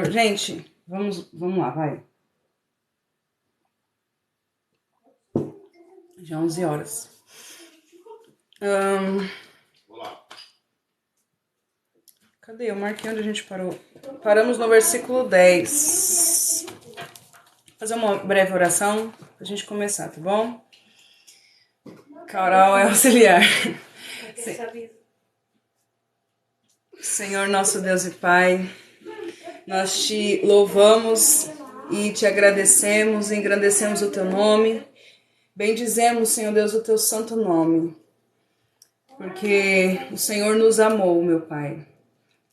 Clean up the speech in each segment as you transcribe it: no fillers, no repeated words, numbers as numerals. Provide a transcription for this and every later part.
Gente, vamos lá, vai. Já 11 horas. Cadê? Eu marquei onde a gente parou. Paramos no versículo 10. Vou fazer uma breve oração pra gente começar, tá bom? Carol é auxiliar. Senhor nosso Deus e Pai, nós te louvamos e te agradecemos, engrandecemos o teu nome. Bendizemos, Senhor Deus, o teu santo nome, porque o Senhor nos amou, meu Pai,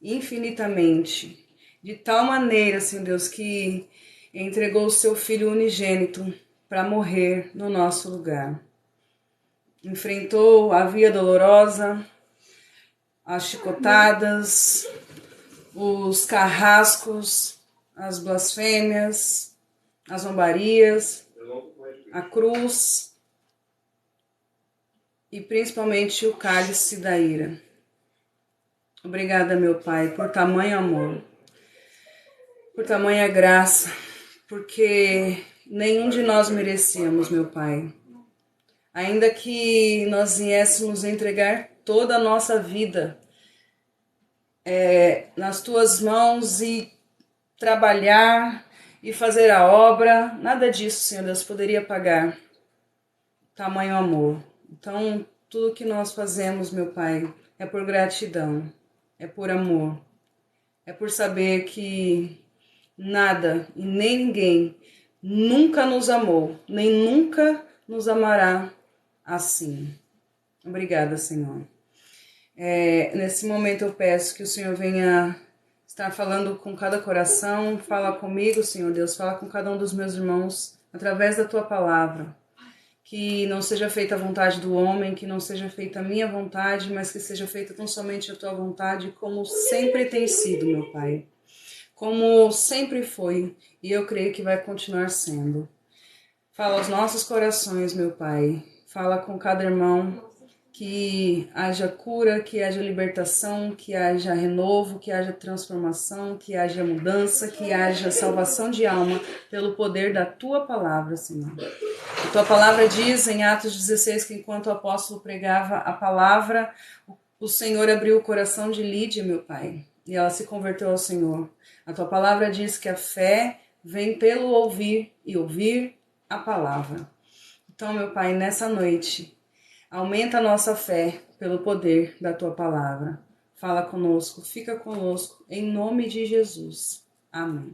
infinitamente, de tal maneira, Senhor Deus, que entregou o seu Filho unigênito para morrer no nosso lugar. Enfrentou a via dolorosa, as chicotadas, os carrascos, as blasfêmias, as zombarias, a cruz e principalmente o cálice da ira. Obrigada, meu Pai, por tamanho amor, por tamanha graça, porque nenhum de nós merecíamos, meu Pai. Ainda que nós viéssemos entregar toda a nossa vida nas tuas mãos e trabalhar e fazer a obra, nada disso, Senhor Deus, poderia pagar tamanho amor. Então, tudo que nós fazemos, meu Pai, é por gratidão, é por amor, é por saber que nada e nem ninguém nunca nos amou, nem nunca nos amará assim. Obrigada, Senhor. Nesse momento eu peço que o Senhor venha estar falando com cada coração, fala comigo, Senhor Deus, fala com cada um dos meus irmãos, através da Tua palavra. Que não seja feita a vontade do homem, que não seja feita a minha vontade, mas que seja feita tão somente a Tua vontade, como sempre tem sido, meu Pai. Como sempre foi, e eu creio que vai continuar sendo. Fala aos nossos corações, meu Pai. Fala com cada irmão, que haja cura, que haja libertação, que haja renovo, que haja transformação, que haja mudança, que haja salvação de alma pelo poder da Tua palavra, Senhor. A Tua palavra diz em Atos 16 que enquanto o apóstolo pregava a palavra, o Senhor abriu o coração de Lídia, meu Pai, e ela se converteu ao Senhor. A Tua palavra diz que a fé vem pelo ouvir e ouvir a palavra. Então, meu Pai, nessa noite, aumenta a nossa fé pelo poder da Tua palavra. Fala conosco, fica conosco, em nome de Jesus. Amém.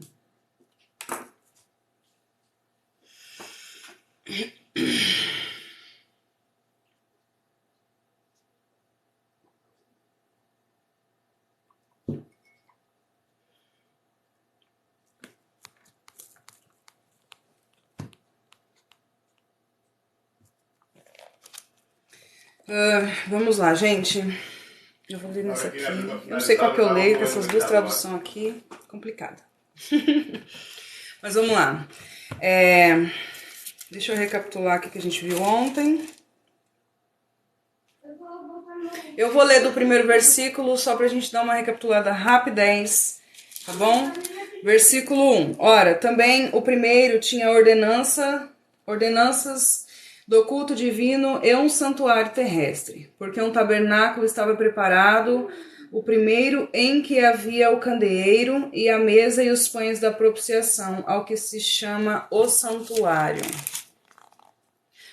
Vamos lá, gente. Eu vou ler nessa aqui. Eu não sei qual que eu leio, com essas duas traduções aqui. Complicada. Mas vamos lá. Deixa eu recapitular aqui que a gente viu ontem. Eu vou ler do primeiro versículo só pra gente dar uma recapitulada rapidez, tá bom? Versículo 1. Ora, também o primeiro tinha ordenanças do culto divino e um santuário terrestre, porque um tabernáculo estava preparado, o primeiro em que havia o candeeiro e a mesa e os pães da propiciação, ao que se chama o santuário.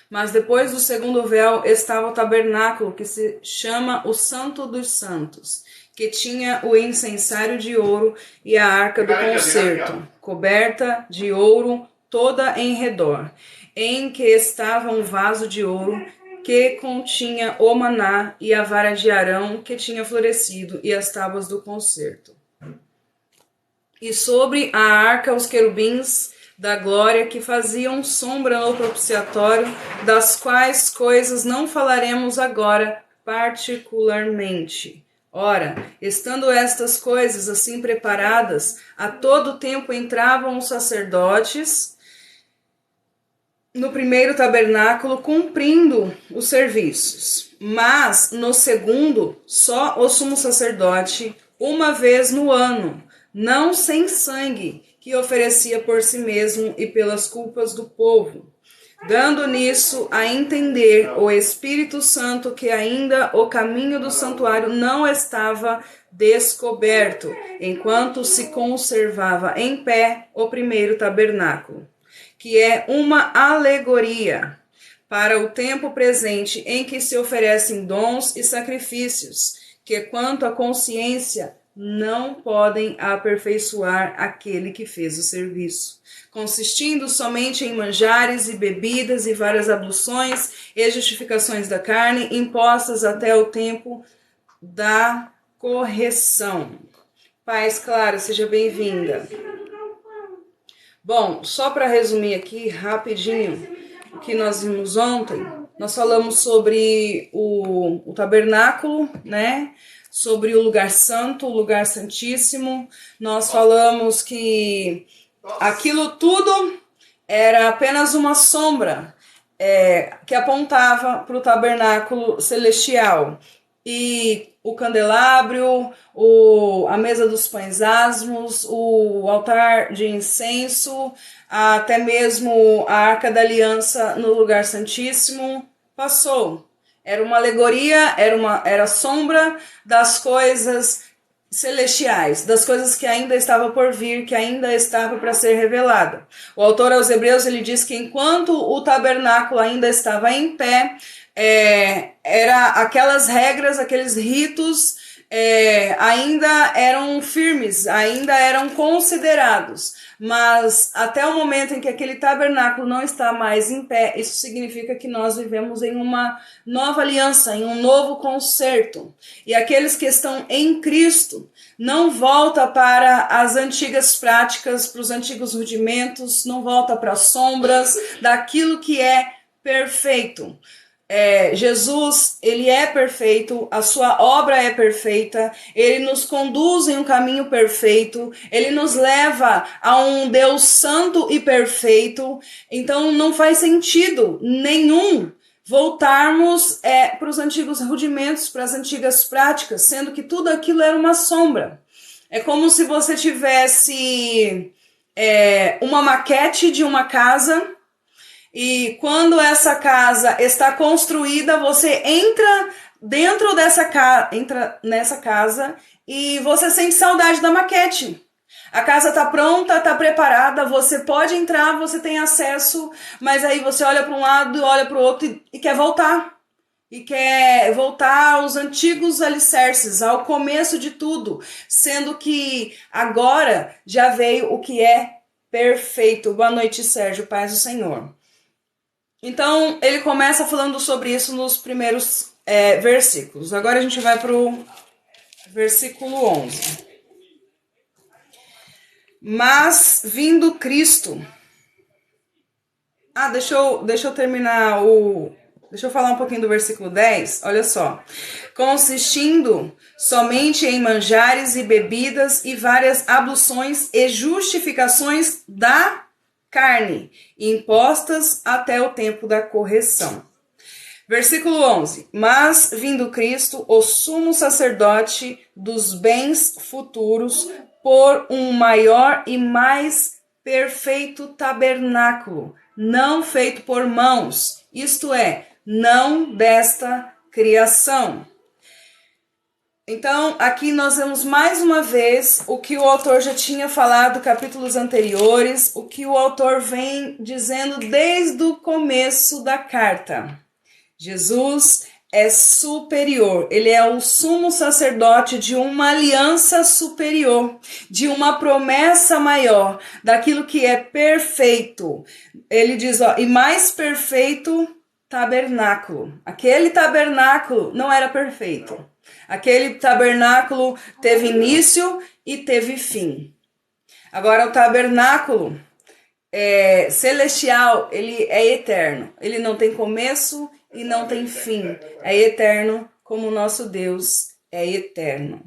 Mas depois do segundo véu estava o tabernáculo, que se chama o Santo dos Santos, que tinha o incensário de ouro e a arca do concerto, coberta de ouro toda em redor, em que estava um vaso de ouro que continha o maná e a vara de Arão que tinha florescido e as tábuas do concerto. E sobre a arca os querubins da glória que faziam sombra no propiciatório, das quais coisas não falaremos agora particularmente. Ora, estando estas coisas assim preparadas, a todo tempo entravam os sacerdotes no primeiro tabernáculo cumprindo os serviços, mas no segundo só o sumo sacerdote uma vez no ano, não sem sangue, que oferecia por si mesmo e pelas culpas do povo, dando nisso a entender o Espírito Santo que ainda o caminho do santuário não estava descoberto, enquanto se conservava em pé o primeiro tabernáculo, que é uma alegoria para o tempo presente em que se oferecem dons e sacrifícios, que quanto à consciência não podem aperfeiçoar aquele que fez o serviço, consistindo somente em manjares e bebidas e várias abluções e justificações da carne, impostas até o tempo da correção. Paz Clara, seja bem-vinda. Bom, só para resumir aqui rapidinho o que nós vimos ontem, nós falamos sobre o tabernáculo, né? Sobre o lugar santo, o lugar santíssimo. Nós falamos que aquilo tudo era apenas uma sombra que apontava para o tabernáculo celestial. E o candelabro, a mesa dos pães asmos, o altar de incenso, até mesmo a Arca da Aliança no lugar santíssimo, passou. Era uma alegoria, era sombra das coisas celestiais, das coisas que ainda estava por vir, que ainda estava para ser revelada. O autor aos Hebreus, ele diz que enquanto o tabernáculo ainda estava em pé, era aquelas regras, aqueles ritos ainda eram firmes, ainda eram considerados, mas até o momento em que aquele tabernáculo não está mais em pé, isso significa que nós vivemos em uma nova aliança, em um novo concerto, e aqueles que estão em Cristo não volta para as antigas práticas, para os antigos rudimentos, não volta para as sombras daquilo que é perfeito. Jesus, ele é perfeito, a sua obra é perfeita, ele nos conduz em um caminho perfeito, ele nos leva a um Deus santo e perfeito, então não faz sentido nenhum voltarmos para os antigos rudimentos, para as antigas práticas, sendo que tudo aquilo era uma sombra. É como se você tivesse uma maquete de uma casa, e quando essa casa está construída, você entra dentro dessa casa, entra nessa casa e você sente saudade da maquete. A casa está pronta, está preparada, você pode entrar, você tem acesso, mas aí você olha para um lado e olha para o outro e quer voltar. E quer voltar aos antigos alicerces, ao começo de tudo, sendo que agora já veio o que é perfeito. Boa noite, Sérgio, paz do Senhor. Então, ele começa falando sobre isso nos primeiros versículos. Agora a gente vai para o versículo 11. Mas, vindo Cristo... deixa eu terminar Deixa eu falar um pouquinho do versículo 10. Olha só. Consistindo somente em manjares e bebidas e várias abluções e justificações da carne, impostas até o tempo da correção. Versículo 11. Mas, vindo Cristo, o sumo sacerdote dos bens futuros, por um maior e mais perfeito tabernáculo, não feito por mãos, isto é, não desta criação. Então, aqui nós vemos mais uma vez o que o autor já tinha falado em capítulos anteriores, o que o autor vem dizendo desde o começo da carta. Jesus é superior, ele é o sumo sacerdote de uma aliança superior, de uma promessa maior, daquilo que é perfeito. Ele diz, e mais perfeito tabernáculo. Aquele tabernáculo não era perfeito. Aquele tabernáculo teve início e teve fim. Agora o tabernáculo celestial, ele é eterno. Ele não tem começo e não tem fim. É eterno como o nosso Deus é eterno.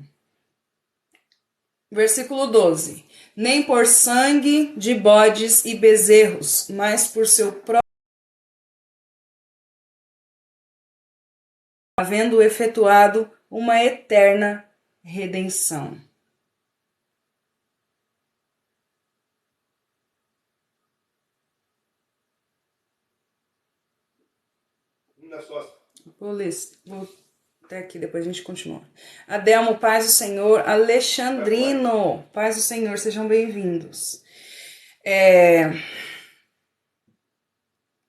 Versículo 12. Nem por sangue de bodes e bezerros, mas por seu próprio, havendo efetuado uma eterna redenção. Vou até aqui, depois a gente continua. Adelmo, paz do Senhor. Alexandrino, paz do Senhor, sejam bem-vindos.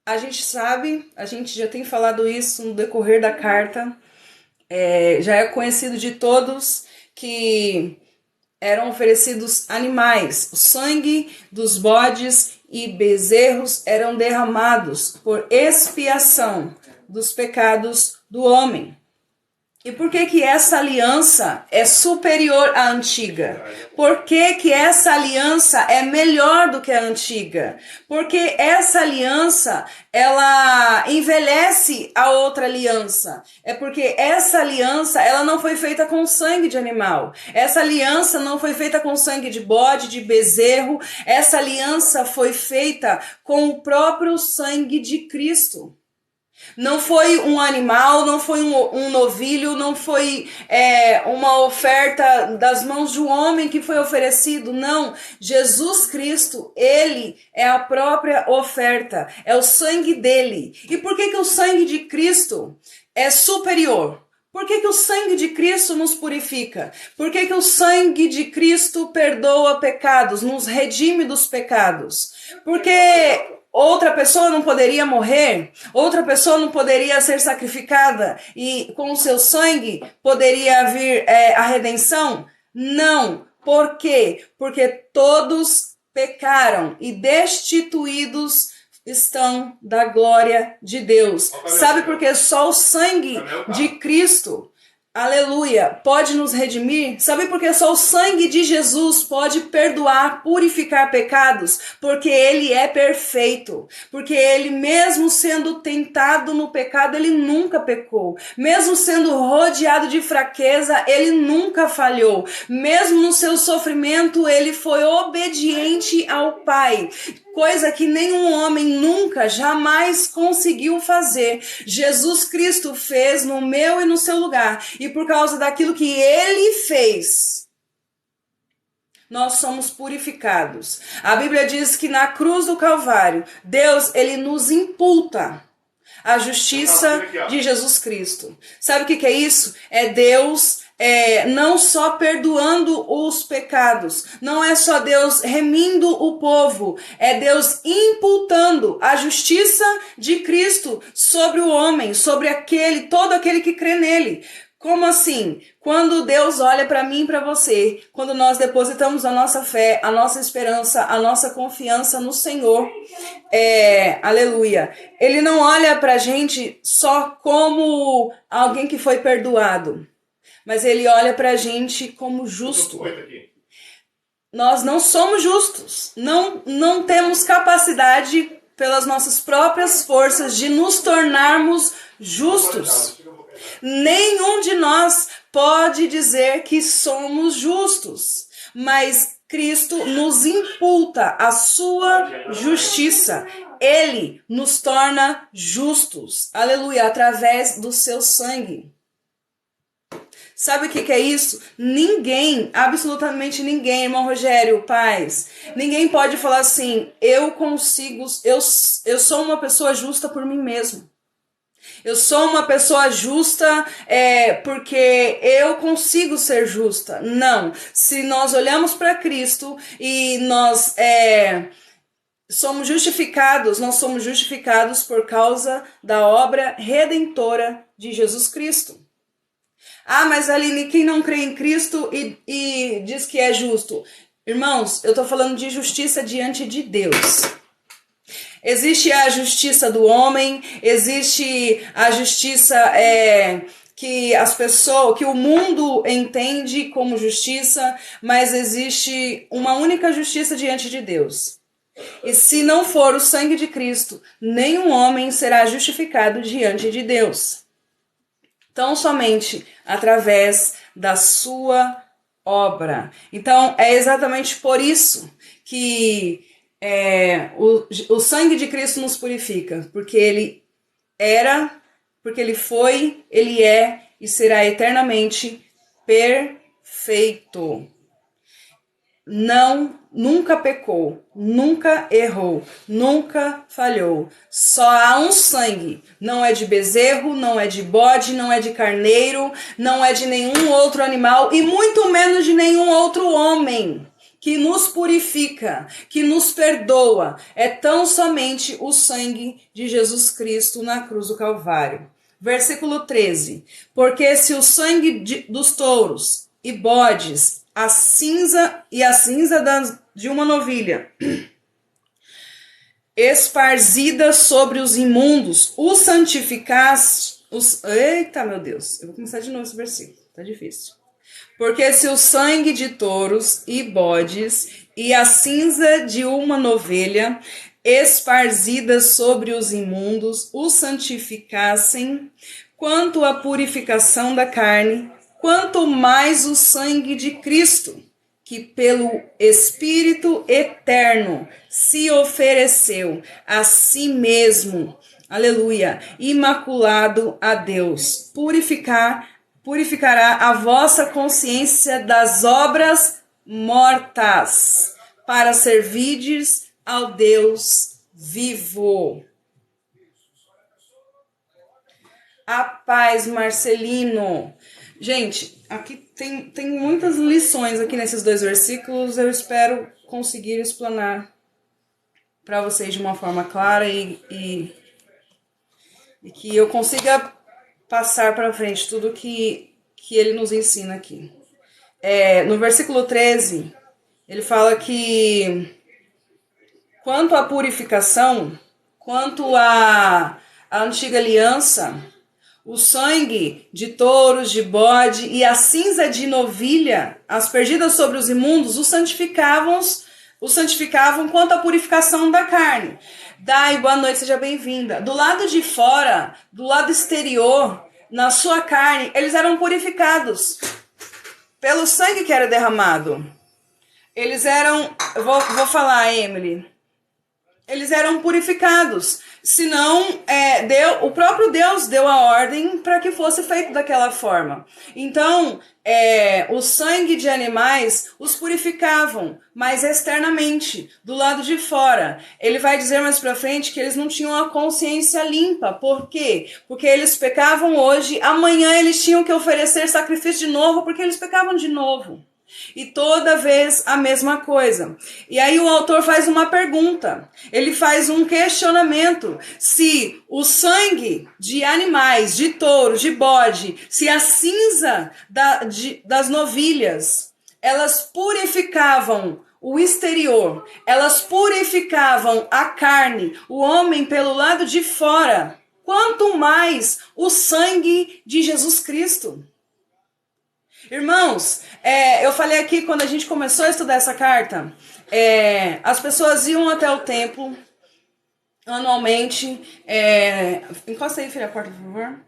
A gente sabe, a gente já tem falado isso no decorrer da carta, já é conhecido de todos que eram oferecidos animais. O sangue dos bodes e bezerros eram derramados por expiação dos pecados do homem. E por que que essa aliança é superior à antiga? Por que que essa aliança é melhor do que a antiga? Porque essa aliança, ela envelhece a outra aliança. É porque essa aliança, ela não foi feita com sangue de animal. Essa aliança não foi feita com sangue de bode, de bezerro. Essa aliança foi feita com o próprio sangue de Cristo. Não foi um animal, não foi um novilho, não foi uma oferta das mãos de um homem que foi oferecido, não. Jesus Cristo, ele é a própria oferta, é o sangue dele. E por que que o sangue de Cristo é superior? Por que que o sangue de Cristo nos purifica? Por que que o sangue de Cristo perdoa pecados, nos redime dos pecados? Porque outra pessoa não poderia morrer, outra pessoa não poderia ser sacrificada e com o seu sangue poderia vir a redenção? Não. Por quê? Porque todos pecaram e destituídos estão da glória de Deus. Sabe por que só o sangue de Cristo, aleluia, pode nos redimir? Sabe por que só o sangue de Jesus pode perdoar, purificar pecados? Porque ele é perfeito. Porque ele, mesmo sendo tentado no pecado, ele nunca pecou. Mesmo sendo rodeado de fraqueza, ele nunca falhou. Mesmo no seu sofrimento, ele foi obediente ao Pai. Coisa que nenhum homem nunca, jamais conseguiu fazer. Jesus Cristo fez no meu e no seu lugar. E por causa daquilo que ele fez, nós somos purificados. A Bíblia diz que na cruz do Calvário, Deus, ele nos imputa a justiça de Jesus Cristo. Sabe o que é isso? É Deus não só perdoando os pecados, não é só Deus remindo o povo, é Deus imputando a justiça de Cristo sobre o homem, sobre todo aquele que crê nele. Como assim? Quando Deus olha para mim e para você, quando nós depositamos a nossa fé, a nossa esperança, a nossa confiança no Senhor, aleluia, Ele não olha para a gente só como alguém que foi perdoado, mas Ele olha para a gente como justo. Nós não somos justos, não temos capacidade pelas nossas próprias forças de nos tornarmos justos. Nenhum de nós pode dizer que somos justos, mas Cristo nos imputa a sua justiça. Ele nos torna justos, aleluia, através do seu sangue. Sabe o que é isso? Ninguém, absolutamente ninguém, irmão Rogério, paz, ninguém pode falar assim, eu sou uma pessoa justa por mim mesmo. Eu sou uma pessoa justa porque eu consigo ser justa. Não. Se nós olhamos para Cristo e nós somos justificados, nós somos justificados por causa da obra redentora de Jesus Cristo. Ah, mas Aline, quem não crê em Cristo e diz que é justo? Irmãos, eu estou falando de justiça diante de Deus. Existe a justiça do homem, existe a justiça que o mundo entende como justiça, mas existe uma única justiça diante de Deus. E se não for o sangue de Cristo, nenhum homem será justificado diante de Deus. Tão somente através da sua obra. Então, é exatamente por isso que o sangue de Cristo nos purifica, porque ele era, porque ele foi, ele é e será eternamente perfeito. nunca pecou, nunca errou, nunca falhou. Só há um sangue. Não é de bezerro, não é de bode, não é de carneiro, não é de nenhum outro animal e muito menos de nenhum outro homem que nos purifica, que nos perdoa. É tão somente o sangue de Jesus Cristo na cruz do Calvário. Versículo 13. Porque se o sangue dos touros e bodes, a cinza de uma novilha, esparzida sobre os imundos, os santificasse. Eita, meu Deus, eu vou começar de novo esse versículo, tá difícil. Porque se o sangue de touros e bodes e a cinza de uma novilha, esparzida sobre os imundos, os santificassem, quanto à purificação da carne, quanto mais o sangue de Cristo, que pelo Espírito eterno se ofereceu a si mesmo, aleluia, imaculado a Deus, purificará a vossa consciência das obras mortas, para servirdes ao Deus vivo. A paz, Marcelino. Gente, aqui tem muitas lições aqui nesses 2 versículos. Eu espero conseguir explanar para vocês de uma forma clara e que eu consiga passar para frente tudo que ele nos ensina aqui. No versículo 13, ele fala que quanto à purificação, quanto à antiga aliança, o sangue de touros, de bode e a cinza de novilha, aspergidas sobre os imundos, os santificavam quanto à purificação da carne. Dai, boa noite, seja bem-vinda. Do lado de fora, do lado exterior, na sua carne, eles eram purificados pelo sangue que era derramado. Eles eram, vou falar, Emily, eles eram purificados. Senão, o próprio Deus deu a ordem para que fosse feito daquela forma. Então, o sangue de animais os purificavam, mas externamente, do lado de fora. Ele vai dizer mais para frente que eles não tinham a consciência limpa. Por quê? Porque eles pecavam hoje, amanhã eles tinham que oferecer sacrifício de novo, porque eles pecavam de novo. E toda vez a mesma coisa. E aí o autor faz uma pergunta. Ele faz um questionamento. Se o sangue de animais, de touro, de bode, se a cinza das novilhas, elas purificavam o exterior, elas purificavam a carne, o homem pelo lado de fora, quanto mais o sangue de Jesus Cristo. Irmãos, eu falei aqui quando a gente começou a estudar essa carta, as pessoas iam até o templo anualmente. Encosta aí, filha, a porta, por favor.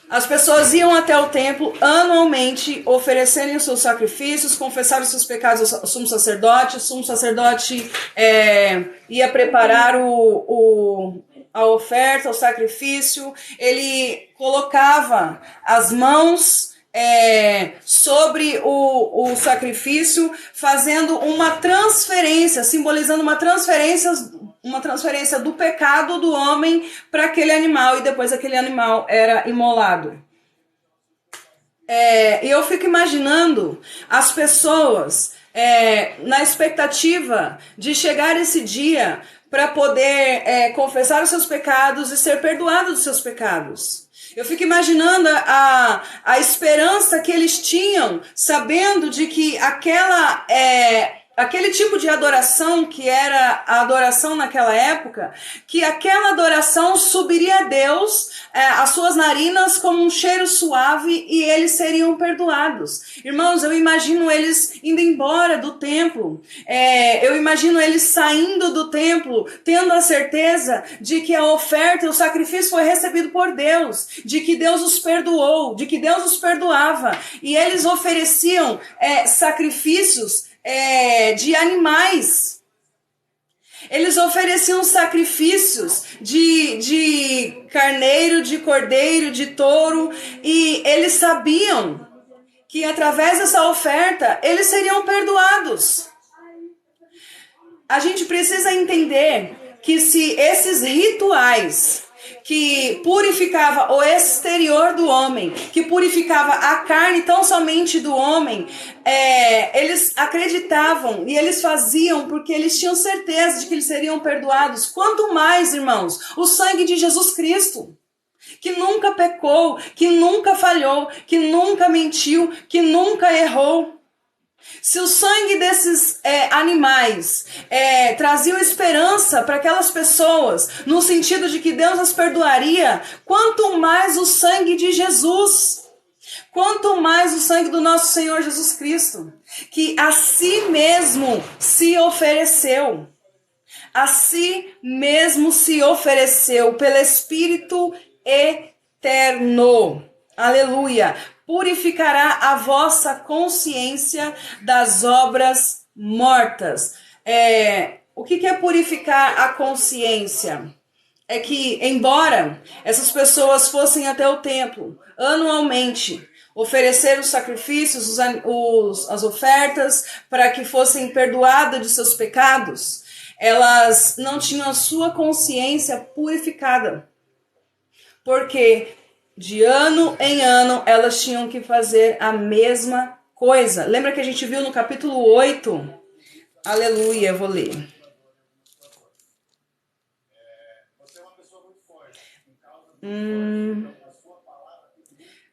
As pessoas iam até o templo anualmente, oferecerem os seus sacrifícios, confessarem os seus pecados ao sumo sacerdote. O sumo sacerdote ia preparar a oferta, o sacrifício. Ele colocava as mãos sobre o sacrifício, fazendo uma transferência, simbolizando uma transferência do pecado do homem para aquele animal, e depois aquele animal era imolado. E eu fico imaginando as pessoas na expectativa de chegar esse dia para poder confessar os seus pecados e ser perdoado dos seus pecados. Eu fico imaginando a esperança que eles tinham, sabendo de que aquele tipo de adoração que era a adoração naquela época, que aquela adoração subiria a Deus, as suas narinas como um cheiro suave, e eles seriam perdoados. Irmãos, eu imagino eles indo embora do templo, eu imagino eles saindo do templo, tendo a certeza de que a oferta e o sacrifício foi recebido por Deus, de que Deus os perdoou, de que Deus os perdoava, e eles ofereciam sacrifícios de animais. Eles ofereciam sacrifícios de carneiro, de cordeiro, de touro, e eles sabiam que através dessa oferta eles seriam perdoados. A gente precisa entender que se esses rituais que purificava o exterior do homem, que purificava a carne tão somente do homem, eles acreditavam e eles faziam porque eles tinham certeza de que eles seriam perdoados. Quanto mais, irmãos, o sangue de Jesus Cristo, que nunca pecou, que nunca falhou, que nunca mentiu, que nunca errou. Se o sangue desses animais trazia esperança para aquelas pessoas, no sentido de que Deus as perdoaria, quanto mais o sangue de Jesus, quanto mais o sangue do nosso Senhor Jesus Cristo, que a si mesmo se ofereceu, a si mesmo se ofereceu pelo Espírito eterno. Aleluia! Purificará a vossa consciência das obras mortas. O que é purificar a consciência? É que, embora essas pessoas fossem até o templo anualmente oferecer os sacrifícios, as ofertas, para que fossem perdoadas de seus pecados, elas não tinham a sua consciência purificada. Porque de ano em ano elas tinham que fazer a mesma coisa. Lembra que a gente viu no capítulo 8? Aleluia, eu vou ler. Você é uma pessoa muito forte.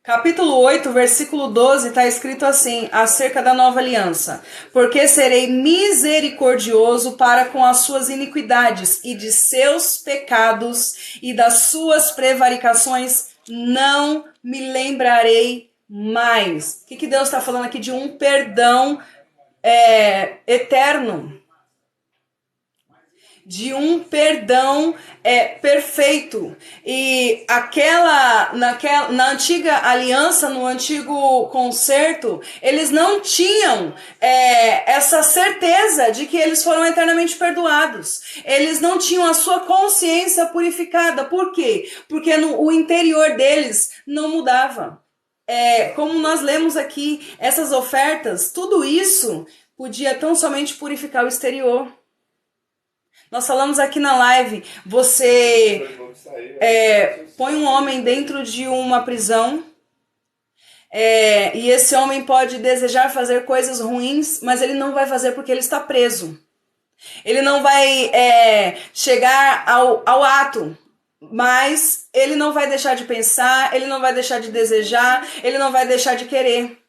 Capítulo 8, versículo 12, está escrito assim, acerca da nova aliança. Porque serei misericordioso para com as suas iniquidades, e de seus pecados e das suas prevaricações não me lembrarei mais. O que Deus está falando aqui? De um perdão eterno. De um perdão perfeito. E na antiga aliança, no antigo concerto, eles não tinham essa certeza de que eles foram eternamente perdoados. Eles não tinham a sua consciência purificada. Por quê? Porque o interior deles não mudava. Como nós lemos aqui, essas ofertas, tudo isso podia tão somente purificar o exterior. Nós falamos aqui na live, você põe um homem dentro de uma prisão, e esse homem pode desejar fazer coisas ruins, mas ele não vai fazer porque ele está preso. Ele não vai chegar ao ato, mas ele não vai deixar de pensar, ele não vai deixar de desejar, ele não vai deixar de querer.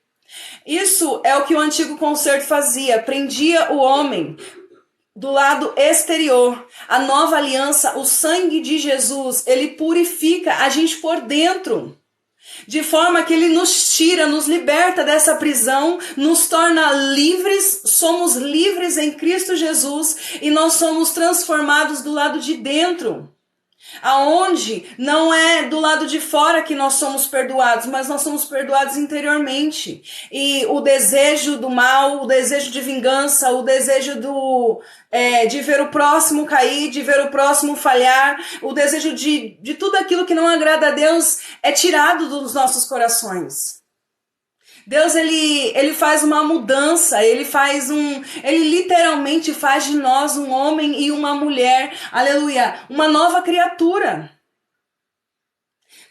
Isso é o que o antigo concerto fazia, prendia o homem do lado exterior. A nova aliança, o sangue de Jesus, ele purifica a gente por dentro, de forma que ele nos tira, nos liberta dessa prisão, nos torna livres, somos livres em Cristo Jesus e nós somos transformados do lado de dentro. Aonde não é do lado de fora que nós somos perdoados, mas nós somos perdoados interiormente. E o desejo do mal, o desejo de vingança, o desejo de ver o próximo cair, de ver o próximo falhar, o desejo de tudo aquilo que não agrada a Deus é tirado dos nossos corações. Deus, ele faz uma mudança, ele literalmente faz de nós um homem e uma mulher, aleluia, uma nova criatura.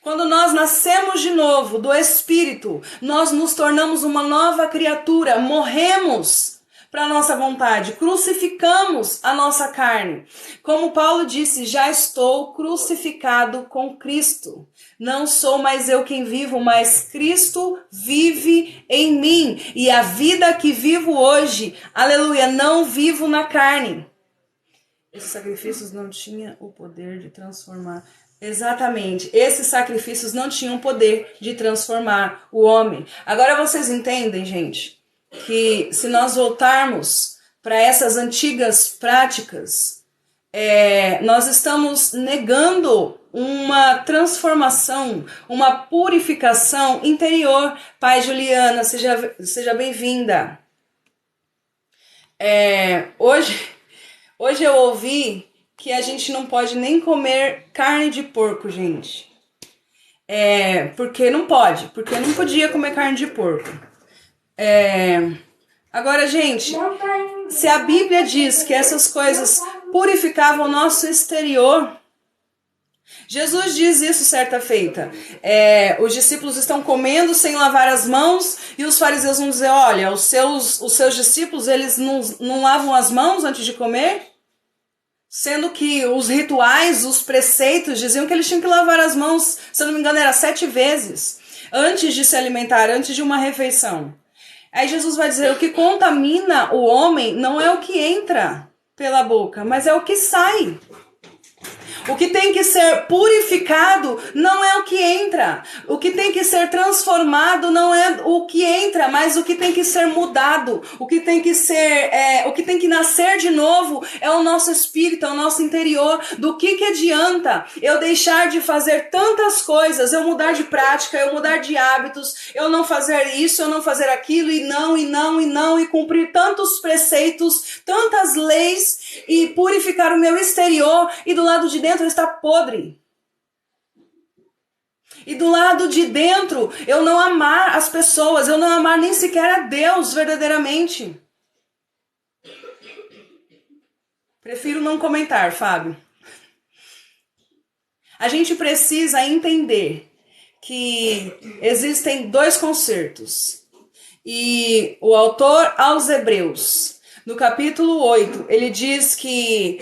Quando nós nascemos de novo do Espírito, nós nos tornamos uma nova criatura, morremos para a nossa vontade, crucificamos a nossa carne. Como Paulo disse, já estou crucificado com Cristo. Não sou mais eu quem vivo, mas Cristo vive em mim. E a vida que vivo hoje, aleluia, não vivo na carne. Esses sacrifícios não tinham o poder de transformar. Exatamente, esses sacrifícios não tinham o poder de transformar o homem. Agora vocês entendem, gente, que se nós voltarmos para essas antigas práticas, nós estamos negando uma transformação, uma purificação interior. Pai, Juliana, seja bem-vinda. Hoje eu ouvi que a gente não pode nem comer carne de porco, gente. Porque não podia comer carne de porco. Agora, gente, se a Bíblia diz que essas coisas purificavam o nosso exterior, Jesus diz isso certa feita. Os discípulos estão comendo sem lavar as mãos e os fariseus vão dizer, olha, os seus discípulos, eles não lavam as mãos antes de comer? Sendo que os rituais, os preceitos diziam que eles tinham que lavar as mãos, se eu não me engano era 7 vezes, antes de se alimentar, antes de uma refeição. Aí Jesus vai dizer, o que contamina o homem não é o que entra pela boca, mas é o que sai. O que tem que ser purificado não é o que entra. O que tem que ser transformado não é o que entra, mas o que tem que ser mudado. O que tem que ser, o que tem que nascer de novo é o nosso espírito, é o nosso interior. Do que adianta eu deixar de fazer tantas coisas, eu mudar de prática, eu mudar de hábitos, eu não fazer isso, eu não fazer aquilo, e cumprir tantos preceitos, tantas leis, e purificar o meu exterior, e do lado de dentro está podre. E do lado de dentro eu não amar as pessoas, eu não amar nem sequer a Deus verdadeiramente. Prefiro não comentar, Fábio. A gente precisa entender que existem 2 concertos. E o autor aos Hebreus, no capítulo 8, ele diz que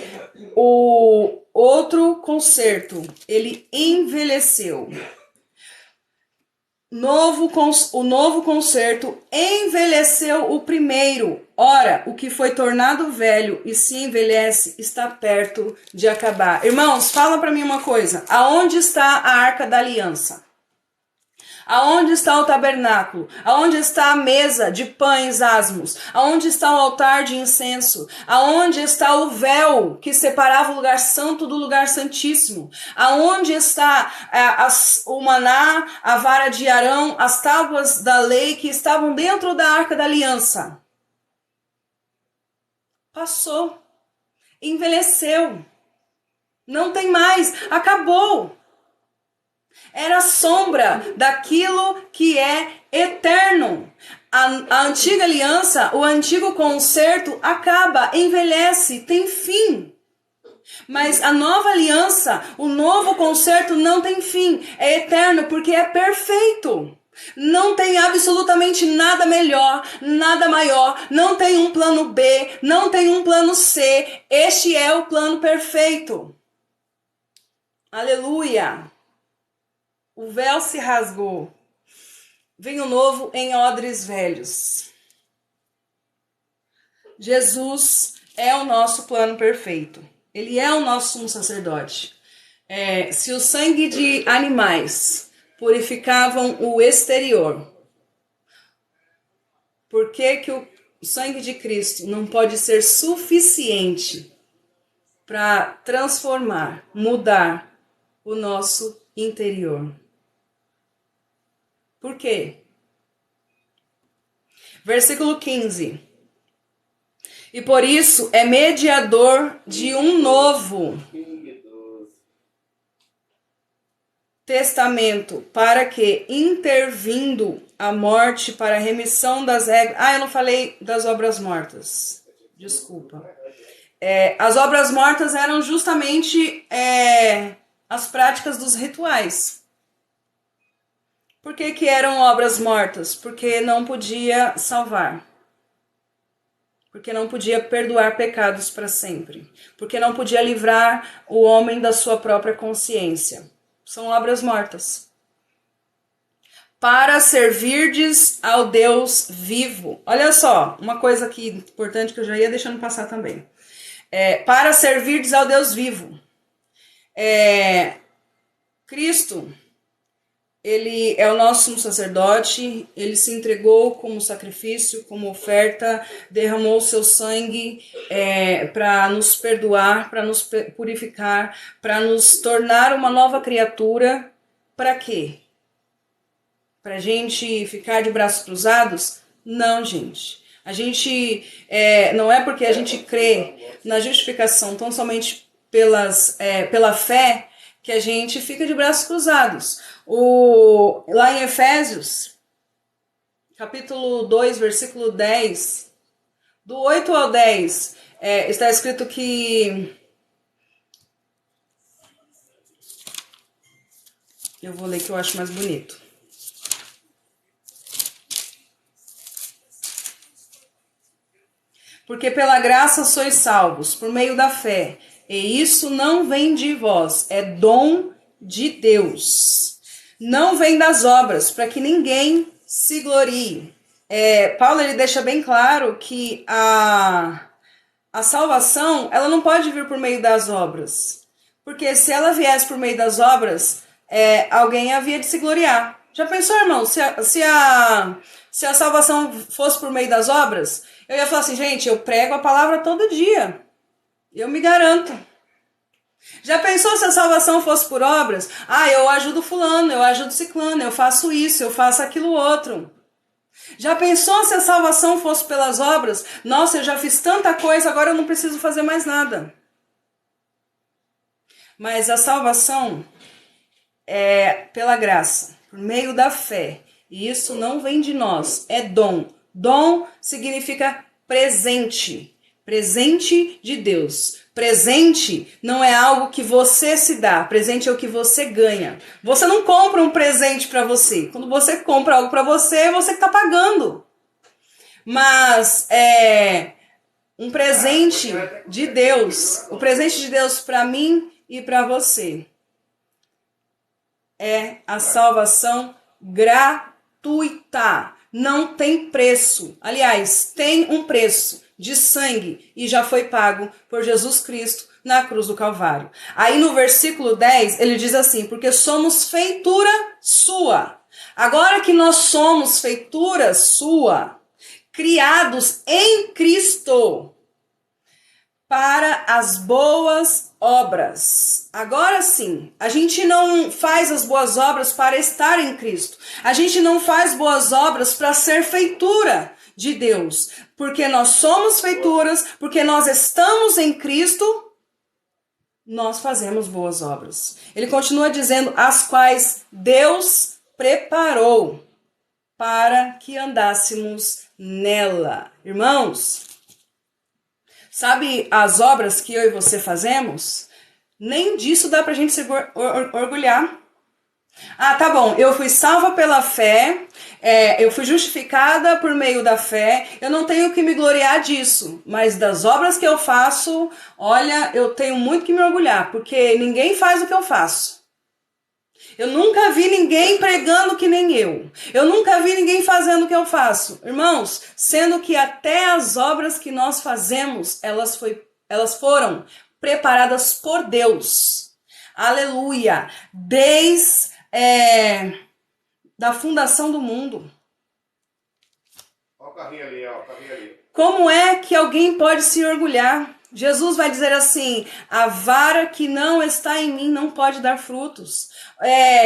o outro concerto, ele envelheceu. O novo concerto envelheceu o primeiro. Ora, o que foi tornado velho e se envelhece está perto de acabar. Irmãos, fala para mim uma coisa. Aonde está a Arca da Aliança? Aonde está o tabernáculo? Aonde está a mesa de pães asmos? Aonde está o altar de incenso? Aonde está o véu que separava o lugar santo do lugar santíssimo? Aonde está o maná, a vara de Arão, as tábuas da lei que estavam dentro da Arca da Aliança? Passou, envelheceu, não tem mais, acabou. Era sombra daquilo que é eterno. A antiga aliança, o antigo concerto acaba, envelhece, tem fim. Mas a nova aliança, o novo concerto não tem fim. É eterno porque é perfeito. Não tem absolutamente nada melhor, nada maior. Não tem um plano B, não tem um plano C. Este é o plano perfeito. Aleluia! O véu se rasgou. Vinho novo em odres velhos. Jesus é o nosso plano perfeito. Ele é o nosso sumo sacerdote. Se o sangue de animais purificavam o exterior, por que o sangue de Cristo não pode ser suficiente para transformar, mudar o nosso interior? Por quê? Versículo 15. E por isso é mediador de um novo testamento, para que, intervindo a morte para a remissão das regras... eu não falei das obras mortas. Desculpa. As obras mortas eram justamente as práticas dos rituais. Por que eram obras mortas? Porque não podia salvar. Porque não podia perdoar pecados para sempre. Porque não podia livrar o homem da sua própria consciência. São obras mortas. Para servirdes ao Deus vivo. Olha só, uma coisa aqui importante que eu já ia deixando passar também. Para servirdes ao Deus vivo. Cristo... Ele é o nosso sumo sacerdote, ele se entregou como sacrifício, como oferta, derramou o seu sangue para nos perdoar, para nos purificar, para nos tornar uma nova criatura. Para quê? Para a gente ficar de braços cruzados? Não, gente. A gente, não é porque a gente crê na justificação tão somente pela fé que a gente fica de braços cruzados. Lá em Efésios, capítulo 2, versículo 10, do 8 ao 10, está escrito que... Eu vou ler que eu acho mais bonito. Porque pela graça sois salvos, por meio da fé. E isso não vem de vós, é dom de Deus. Não vem das obras, para que ninguém se glorie. Paulo ele deixa bem claro que a salvação ela não pode vir por meio das obras. Porque se ela viesse por meio das obras, alguém havia de se gloriar. Já pensou, irmão, se a salvação fosse por meio das obras, eu ia falar assim, gente, eu prego a palavra todo dia. Eu me garanto. Já pensou se a salvação fosse por obras? Eu ajudo fulano, eu ajudo ciclano, eu faço isso, eu faço aquilo outro. Já pensou se a salvação fosse pelas obras? Nossa, eu já fiz tanta coisa, agora eu não preciso fazer mais nada. Mas a salvação é pela graça, por meio da fé. E isso não vem de nós, é dom. Dom significa presente. Presente de Deus. Presente não é algo que você se dá. Presente é o que você ganha. Você não compra um presente para você. Quando você compra algo para você, é você que está pagando. Mas um presente de Deus. O presente de Deus para mim e para você é a salvação gratuita. Não tem preço. Aliás, tem um preço de sangue e já foi pago por Jesus Cristo na cruz do Calvário. Aí no versículo 10 ele diz assim, porque somos feitura sua. Agora que nós somos feitura sua, criados em Cristo para as boas obras. Agora sim, a gente não faz as boas obras para estar em Cristo. A gente não faz boas obras para ser feitura de Deus. Porque nós somos feituras, porque nós estamos em Cristo, nós fazemos boas obras. Ele continua dizendo, as quais Deus preparou para que andássemos nela. Irmãos, sabe as obras que eu e você fazemos? Nem disso dá pra gente se orgulhar. Tá bom, eu fui salva pela fé, eu fui justificada por meio da fé, eu não tenho que me gloriar disso, mas das obras que eu faço, olha, eu tenho muito que me orgulhar, porque ninguém faz o que eu faço. Eu nunca vi ninguém pregando que nem eu. Eu nunca vi ninguém fazendo o que eu faço. Irmãos, sendo que até as obras que nós fazemos, elas foram preparadas por Deus. Aleluia! Desde da fundação do mundo. Olha o carrinho ali, ó, o carrinho ali. Como é que alguém pode se orgulhar? Jesus vai dizer assim, a vara que não está em mim não pode dar frutos.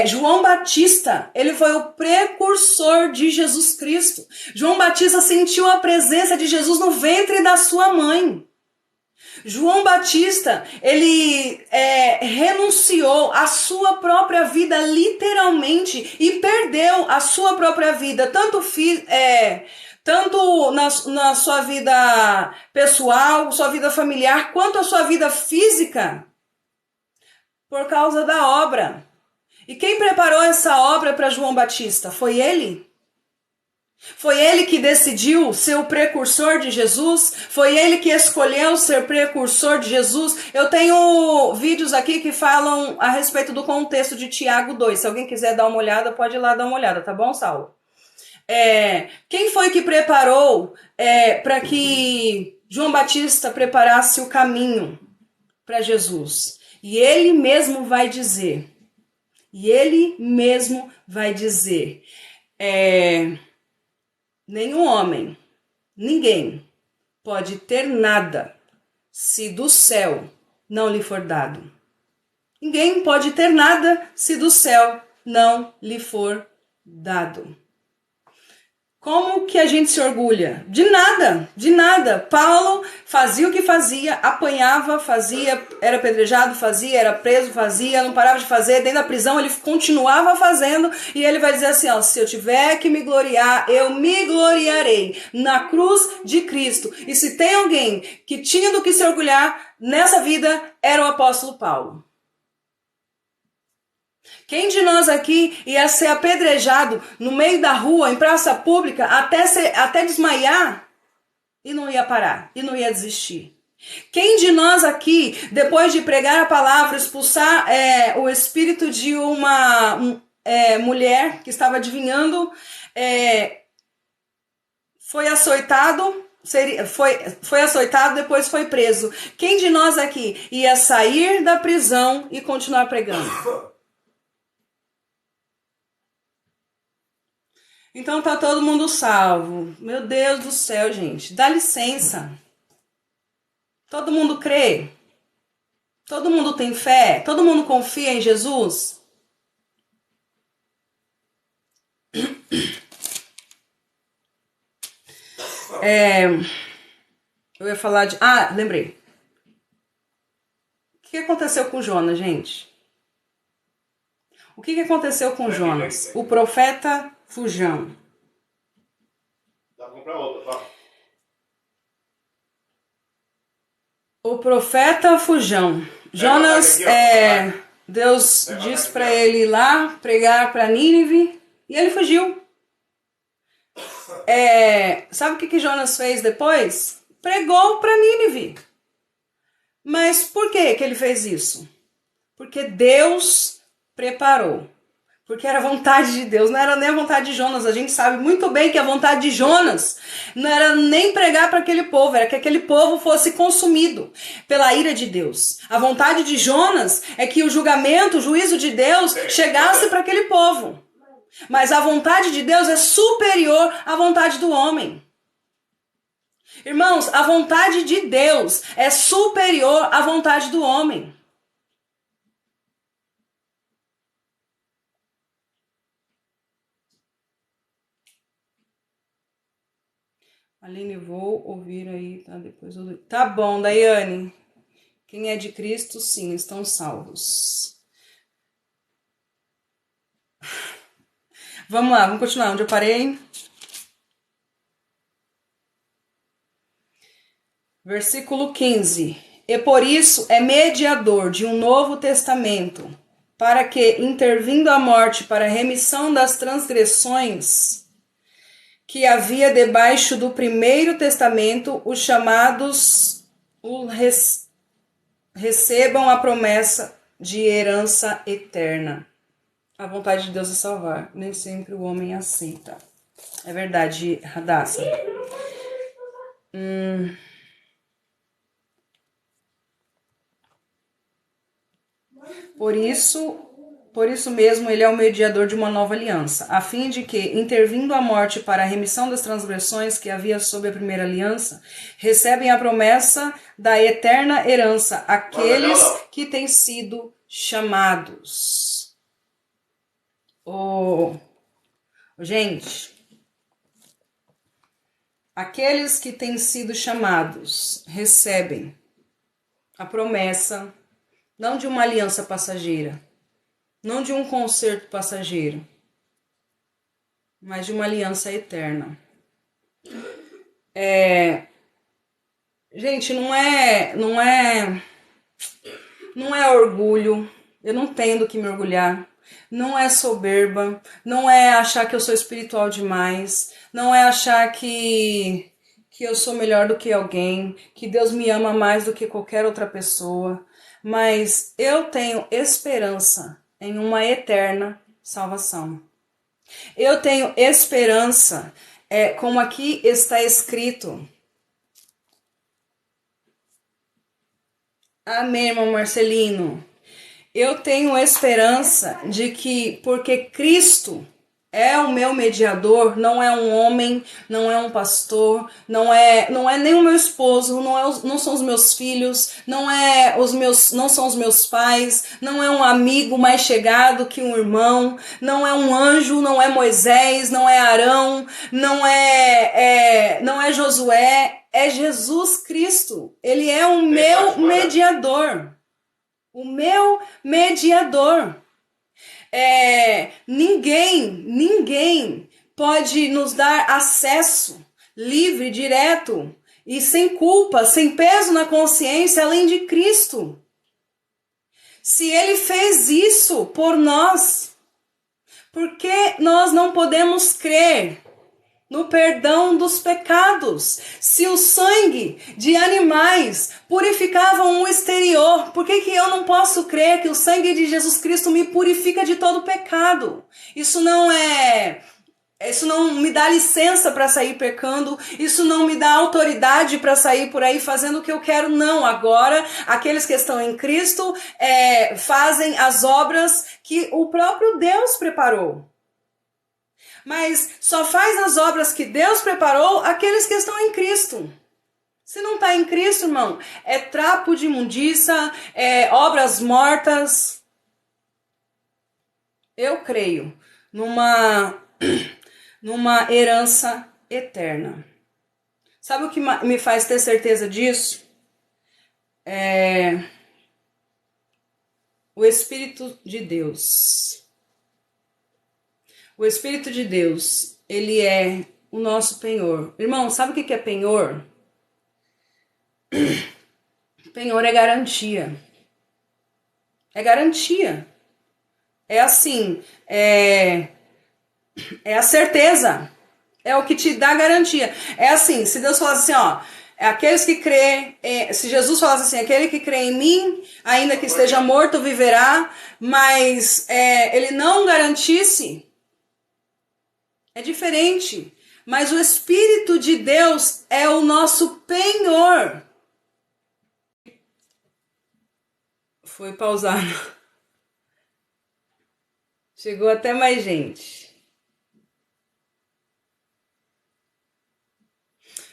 João Batista, ele foi o precursor de Jesus Cristo. João Batista sentiu a presença de Jesus no ventre da sua mãe. João Batista, ele renunciou à sua própria vida literalmente e perdeu a sua própria vida, tanto na sua vida pessoal, sua vida familiar, quanto a sua vida física, por causa da obra. E quem preparou essa obra para João Batista? Foi ele? Foi ele que decidiu ser o precursor de Jesus? Foi ele que escolheu ser precursor de Jesus? Eu tenho vídeos aqui que falam a respeito do contexto de Tiago 2. Se alguém quiser dar uma olhada, pode ir lá dar uma olhada, tá bom, Saulo? Quem foi que preparou para que João Batista preparasse o caminho para Jesus? E ele mesmo vai dizer, nenhum homem, ninguém pode ter nada se do céu não lhe for dado. Ninguém pode ter nada se do céu não lhe for dado. Como que a gente se orgulha? De nada, de nada. Paulo fazia o que fazia, apanhava, fazia, era apedrejado, fazia, era preso, fazia, não parava de fazer. Dentro da prisão ele continuava fazendo e ele vai dizer assim, ó, se eu tiver que me gloriar, eu me gloriarei na cruz de Cristo. E se tem alguém que tinha do que se orgulhar nessa vida, era o apóstolo Paulo. Quem de nós aqui ia ser apedrejado no meio da rua, em praça pública, até desmaiar e não ia parar, e não ia desistir? Quem de nós aqui, depois de pregar a palavra, expulsar o espírito de uma mulher que estava adivinhando, foi açoitado, foi açoitado, depois foi preso? Quem de nós aqui ia sair da prisão e continuar pregando? Então tá todo mundo salvo. Meu Deus do céu, gente. Dá licença. Todo mundo crê? Todo mundo tem fé? Todo mundo confia em Jesus? Eu ia falar de... Ah, lembrei. O que aconteceu com Jonas, gente? O que aconteceu com Jonas? O profeta Fujão. Dá pra comprar outra, tá? O profeta Fujão. Jonas, Deus disse para ele ir lá pregar para Nínive e ele fugiu. Sabe o que Jonas fez depois? Pregou para Nínive. Mas por que ele fez isso? Porque Deus preparou. Porque era a vontade de Deus, não era nem a vontade de Jonas. A gente sabe muito bem que a vontade de Jonas não era nem pregar para aquele povo, era que aquele povo fosse consumido pela ira de Deus. A vontade de Jonas é que o julgamento, o juízo de Deus chegasse para aquele povo. Mas a vontade de Deus é superior à vontade do homem. Irmãos, a vontade de Deus é superior à vontade do homem. Aline, vou ouvir aí, tá? Depois eu... Tá bom, Daiane. Quem é de Cristo, sim, estão salvos. Vamos lá, vamos continuar. Onde eu parei? Versículo 15. E por isso é mediador de um novo testamento, para que, intervindo a morte para a remissão das transgressões que havia debaixo do primeiro testamento, os chamados recebam a promessa de herança eterna. A vontade de Deus é salvar, nem sempre o homem aceita. É verdade, Radassa. Por isso mesmo, ele é o mediador de uma nova aliança, a fim de que, intervindo a morte para a remissão das transgressões que havia sob a primeira aliança, recebem a promessa da eterna herança aqueles que têm sido chamados. Gente, aqueles que têm sido chamados recebem a promessa não de uma aliança passageira, não de um concerto passageiro, mas de uma aliança eterna. Gente, não é orgulho, eu não tenho do que me orgulhar, não é soberba, não é achar que eu sou espiritual demais, não é achar que eu sou melhor do que alguém, que Deus me ama mais do que qualquer outra pessoa, mas eu tenho esperança em uma eterna salvação. Eu tenho esperança, como aqui está escrito. Amém, irmão Marcelino. Eu tenho esperança de que, porque Cristo é o meu mediador, não é um homem, não é um pastor, não é nem o meu esposo, não são os meus filhos, não são os meus pais, não é um amigo mais chegado que um irmão, não é um anjo, não é Moisés, não é Arão, não é Josué, é Jesus Cristo. Ele é o meu mediador. O meu mediador. Ninguém pode nos dar acesso livre, direto e sem culpa, sem peso na consciência, além de Cristo. Se Ele fez isso por nós, por que nós não podemos crer no perdão dos pecados? Se o sangue de animais purificavam o exterior, por que eu não posso crer que o sangue de Jesus Cristo me purifica de todo pecado? Isso não me dá licença para sair pecando, isso não me dá autoridade para sair por aí fazendo o que eu quero, não. Agora, aqueles que estão em Cristo fazem as obras que o próprio Deus preparou. Mas só faz as obras que Deus preparou aqueles que estão em Cristo. Se não está em Cristo, irmão, é trapo de imundícia, obras mortas. Eu creio numa herança eterna. Sabe o que me faz ter certeza disso? O Espírito de Deus. O Espírito de Deus, ele é o nosso penhor. Irmão, sabe o que é penhor? Penhor é garantia. É garantia. É assim, é a certeza. É o que te dá garantia. É assim, se Deus falasse assim, ó, aqueles que crê, se Jesus falasse assim, aquele que crê em mim, ainda que esteja morto, viverá, mas ele não garantisse, é diferente. Mas o Espírito de Deus é o nosso penhor. Foi pausado. Chegou até mais gente.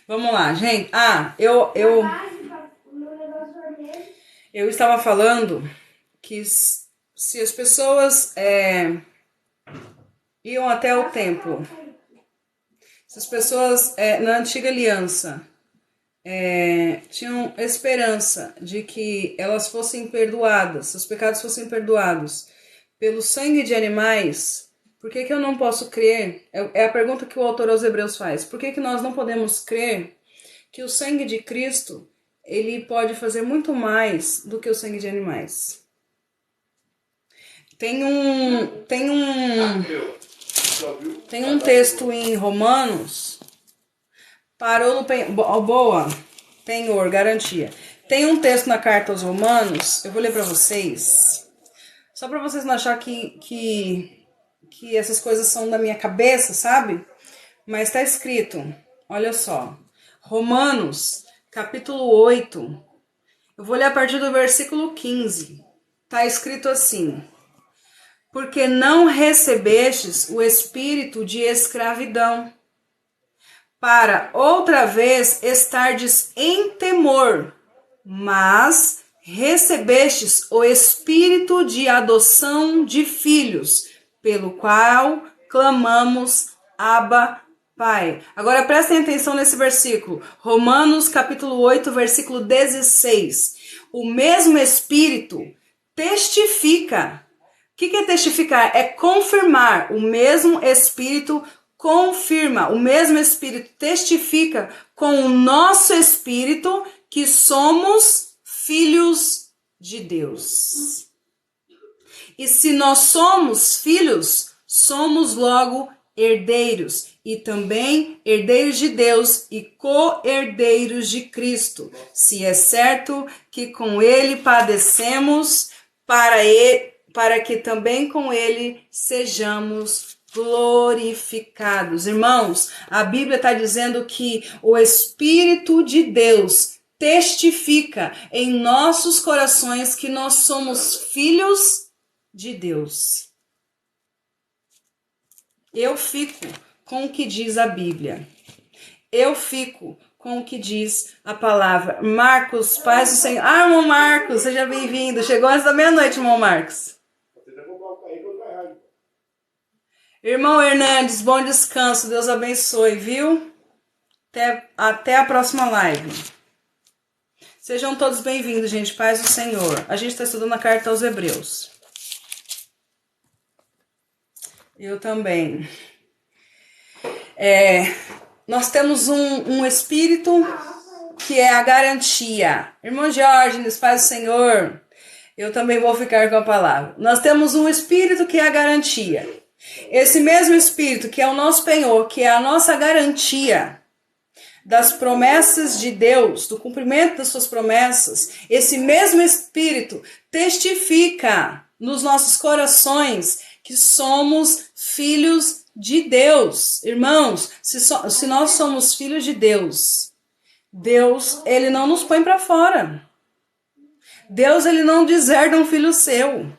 Vamos lá, gente. Eu estava falando que se as pessoas iam até o templo, se as pessoas na antiga aliança tinham esperança de que elas fossem perdoadas, seus pecados fossem perdoados pelo sangue de animais, por que eu não posso crer? É a pergunta que o autor aos Hebreus faz. Por que nós não podemos crer que o sangue de Cristo ele pode fazer muito mais do que o sangue de animais? Tem um texto em Romanos. Parou no penhor, garantia. Tem um texto na carta aos Romanos, eu vou ler para vocês, só para vocês não acharem que essas coisas são da minha cabeça, sabe? Mas está escrito, olha só, Romanos, capítulo 8, eu vou ler a partir do versículo 15. Está escrito assim: porque não recebestes o espírito de escravidão, para outra vez estardes em temor, mas recebestes o espírito de adoção de filhos, pelo qual clamamos, Abba, Pai. Agora prestem atenção nesse versículo, Romanos capítulo 8, versículo 16. O mesmo espírito testifica. O que é testificar? É confirmar. O mesmo espírito confirma, o mesmo Espírito testifica com o nosso espírito que somos filhos de Deus. E se nós somos filhos, somos logo herdeiros, e também herdeiros de Deus e co-herdeiros de Cristo, se é certo que com ele padecemos, para que também com ele sejamos glorificados. Irmãos, a Bíblia está dizendo que o Espírito de Deus testifica em nossos corações que nós somos filhos de Deus. Eu fico com o que diz a Bíblia. Eu fico com o que diz a palavra. Marcos, paz do Senhor. Ah, irmão Marcos, seja bem-vindo. Chegou antes da meia-noite, irmão Marcos. Irmão Hernandes, bom descanso. Deus abençoe, viu? Até a próxima live. Sejam todos bem-vindos, gente. Paz do Senhor. A gente está estudando a carta aos Hebreus. Eu também. Nós temos um espírito que é a garantia. Irmão Diógenes, paz do Senhor. Eu também vou ficar com a palavra. Nós temos um espírito que é a garantia. Esse mesmo espírito que é o nosso penhor, que é a nossa garantia das promessas de Deus, do cumprimento das suas promessas, esse mesmo espírito testifica nos nossos corações que somos filhos de Deus. Irmãos, se nós somos filhos de Deus, Deus, ele não nos põe para fora. Deus, ele não deserda um filho seu.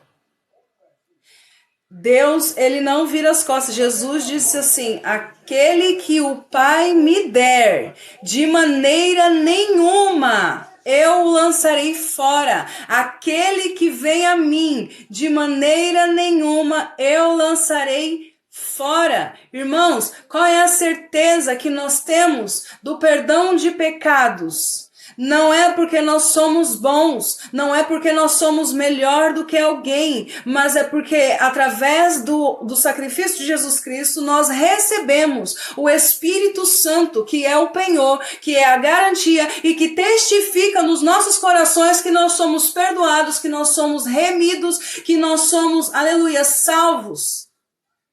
Deus, ele não vira as costas. Jesus disse assim: aquele que o Pai me der, de maneira nenhuma eu o lançarei fora. Aquele que vem a mim, de maneira nenhuma eu lançarei fora. Irmãos, qual é a certeza que nós temos do perdão de pecados? Não é porque nós somos bons, não é porque nós somos melhor do que alguém, mas é porque através do sacrifício de Jesus Cristo nós recebemos o Espírito Santo, que é o penhor, que é a garantia e que testifica nos nossos corações que nós somos perdoados, que nós somos remidos, que nós somos, aleluia, salvos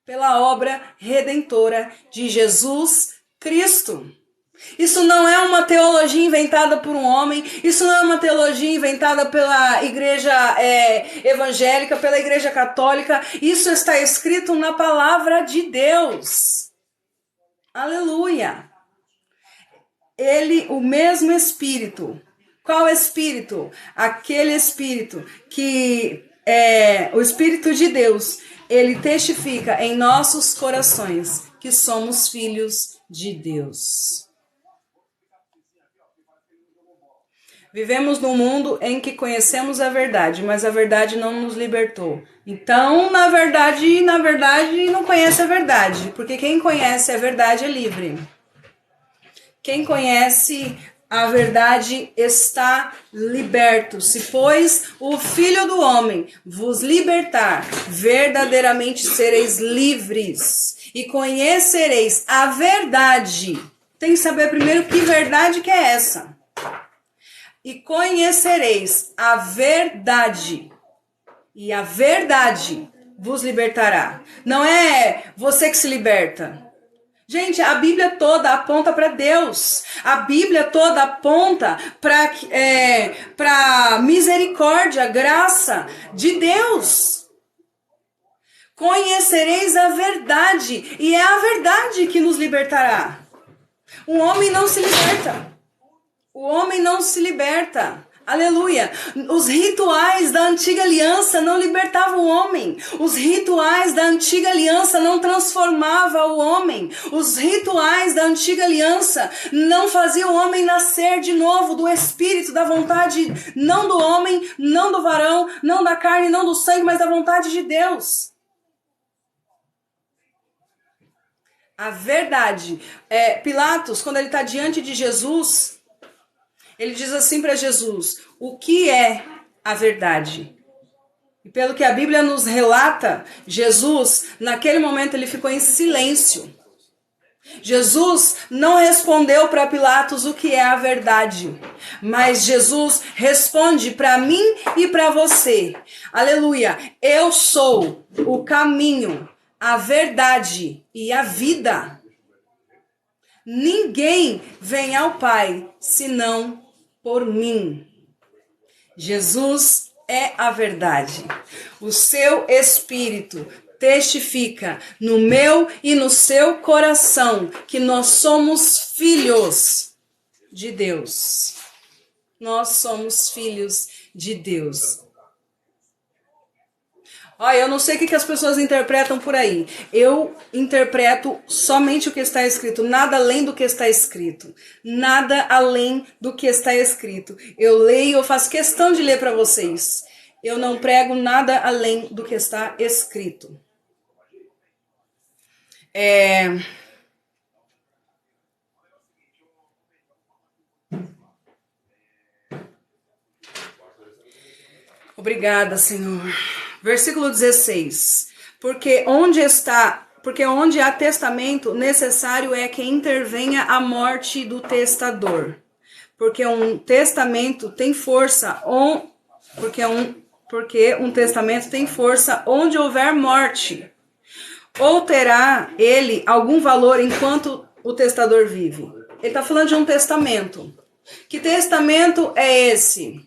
pela obra redentora de Jesus Cristo. Isso não é uma teologia inventada por um homem, isso não é uma teologia inventada pela igreja evangélica, pela igreja católica, isso está escrito na palavra de Deus. Aleluia! O mesmo Espírito. Qual Espírito? Aquele Espírito que é o Espírito de Deus, ele testifica em nossos corações que somos filhos de Deus. Vivemos num mundo em que conhecemos a verdade, mas a verdade não nos libertou. Então, na verdade, não conhece a verdade, porque quem conhece a verdade é livre. Quem conhece a verdade está liberto. Se, pois, o Filho do Homem vos libertar, verdadeiramente sereis livres e conhecereis a verdade. Tem que saber primeiro que verdade que é essa. E conhecereis a verdade, e a verdade vos libertará. Não é você que se liberta. Gente, a Bíblia toda aponta para Deus. A Bíblia toda aponta para misericórdia, graça de Deus. Conhecereis a verdade, e é a verdade que nos libertará. O homem não se liberta. O homem não se liberta. Aleluia. Os rituais da antiga aliança não libertavam o homem. Os rituais da antiga aliança não transformavam o homem. Os rituais da antiga aliança não faziam o homem nascer de novo do espírito, da vontade, não do homem, não do varão, não da carne, não do sangue, mas da vontade de Deus. A verdade. Pilatos, quando ele está diante de Jesus, ele diz assim para Jesus: o que é a verdade? E pelo que a Bíblia nos relata, Jesus, naquele momento, ele ficou em silêncio. Jesus não respondeu para Pilatos o que é a verdade, mas Jesus responde para mim e para você. Aleluia! Eu sou o caminho, a verdade e a vida. Ninguém vem ao Pai senão por mim. Jesus é a verdade. O seu Espírito testifica no meu e no seu coração que nós somos filhos de Deus. Nós somos filhos de Deus. Olha, eu não sei o que as pessoas interpretam por aí. Eu interpreto somente o que está escrito, nada além do que está escrito. Nada além do que está escrito. Eu leio, eu faço questão de ler para vocês. Eu não prego nada além do que está escrito. Obrigada, Senhor. Versículo 16. Porque onde há testamento, necessário é que intervenha a morte do testador. Porque um testamento tem força, porque um testamento tem força onde houver morte. Ou terá ele algum valor enquanto o testador vive? Ele está falando de um testamento. Que testamento é esse?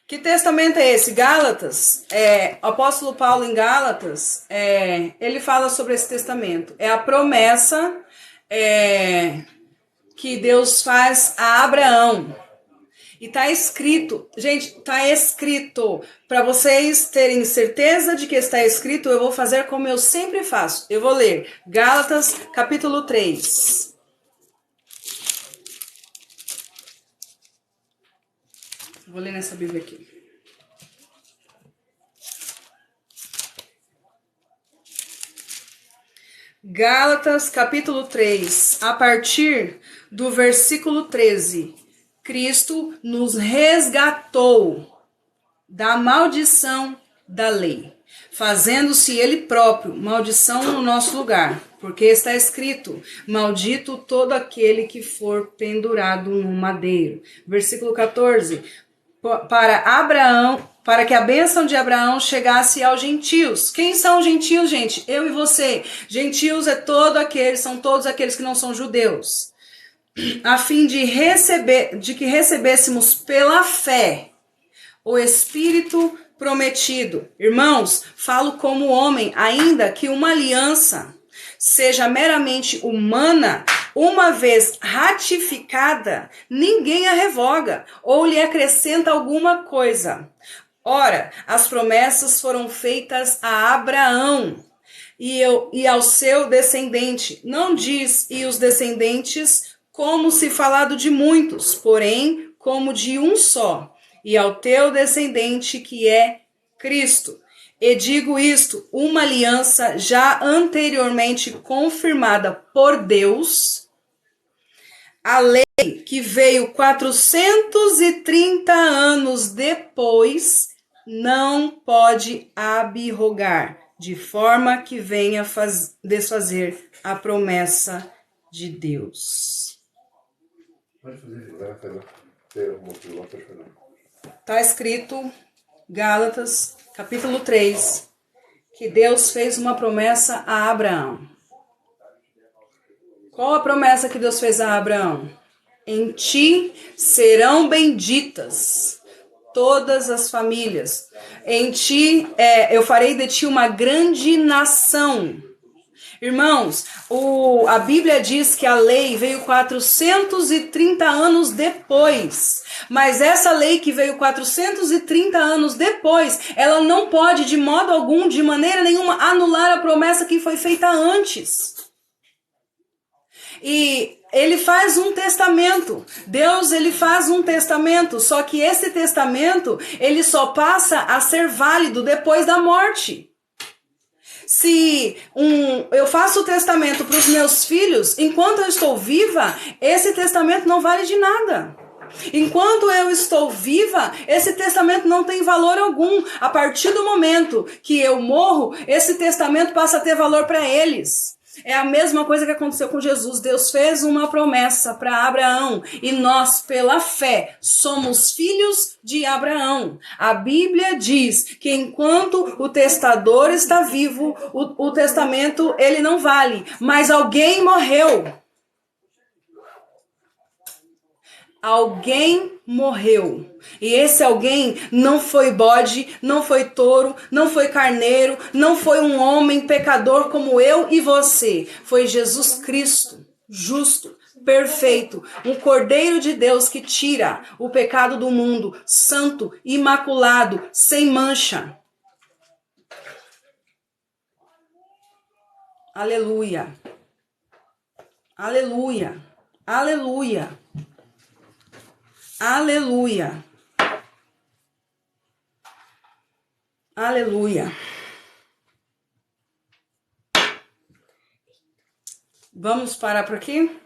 Que testamento é esse? Gálatas, o apóstolo Paulo em Gálatas, ele fala sobre esse testamento. É a promessa que Deus faz a Abraão. E tá escrito, gente, tá escrito. Para vocês terem certeza de que está escrito, eu vou fazer como eu sempre faço. Eu vou ler Gálatas capítulo 3. Vou ler nessa Bíblia aqui. Gálatas, capítulo 3, a partir do versículo 13. Cristo nos resgatou da maldição da lei, fazendo-se ele próprio maldição no nosso lugar, porque está escrito: maldito todo aquele que for pendurado no madeiro. Versículo 14. Para que a bênção de Abraão chegasse aos gentios. Quem são os gentios, gente? Eu e você. Gentios são todos aqueles que não são judeus. A fim de que recebêssemos pela fé o Espírito prometido. Irmãos, falo como homem, ainda que uma aliança seja meramente humana, uma vez ratificada, ninguém a revoga ou lhe acrescenta alguma coisa. Ora, as promessas foram feitas a Abraão e ao seu descendente. Não diz e os descendentes, como se falado de muitos, porém como de um só, e ao teu descendente que é Cristo. E digo isto, uma aliança já anteriormente confirmada por Deus, a lei que veio 430 anos depois, não pode abrogar, de forma que venha desfazer a promessa de Deus. Está escrito, Gálatas, capítulo 3, que Deus fez uma promessa a Abraão. Qual a promessa que Deus fez a Abraão? Em ti serão benditas todas as famílias. Em ti eu farei de ti uma grande nação. Irmãos, a Bíblia diz que a lei veio 430 anos depois. Mas essa lei que veio 430 anos depois, ela não pode de modo algum, de maneira nenhuma, anular a promessa que foi feita antes. E ele faz um testamento. Deus, ele faz um testamento, só que esse testamento, ele só passa a ser válido depois da morte. Se eu faço o testamento para os meus filhos, enquanto eu estou viva, esse testamento não vale de nada. Enquanto eu estou viva, esse testamento não tem valor algum. A partir do momento que eu morro, esse testamento passa a ter valor para eles. É a mesma coisa que aconteceu com Jesus. Deus fez uma promessa para Abraão e nós, pela fé, somos filhos de Abraão. A Bíblia diz que enquanto o testador está vivo, o testamento ele não vale, mas alguém morreu. Alguém morreu. E esse alguém não foi bode, não foi touro, não foi carneiro, não foi um homem pecador como eu e você. Foi Jesus Cristo, justo, perfeito, um Cordeiro de Deus que tira o pecado do mundo, santo, imaculado, sem mancha. Aleluia. Aleluia. Aleluia. Aleluia. Aleluia. Vamos parar por aqui?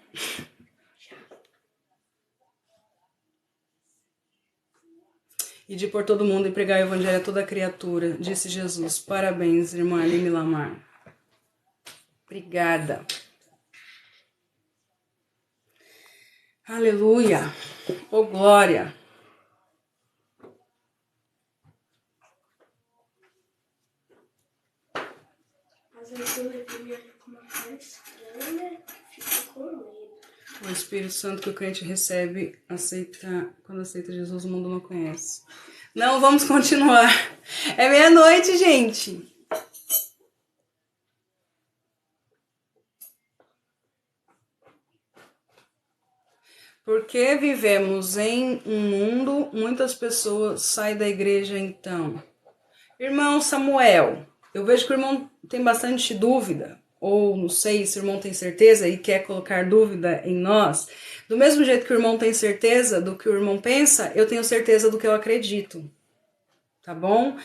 Ide por todo mundo e pregar o evangelho a toda criatura, disse Jesus. Parabéns, irmã Aline Lamar. Obrigada. Aleluia. Oh, glória. As leituras vinham com uma cara estranha, fica com medo. O Espírito Santo que o crente recebe, quando aceita Jesus, o mundo não conhece. Não, vamos continuar. É meia-noite, gente. Porque vivemos em um mundo, muitas pessoas saem da igreja então. Irmão Samuel, eu vejo que o irmão tem bastante dúvida, ou não sei se o irmão tem certeza e quer colocar dúvida em nós. Do mesmo jeito que o irmão tem certeza do que o irmão pensa, eu tenho certeza do que eu acredito. Tá bom?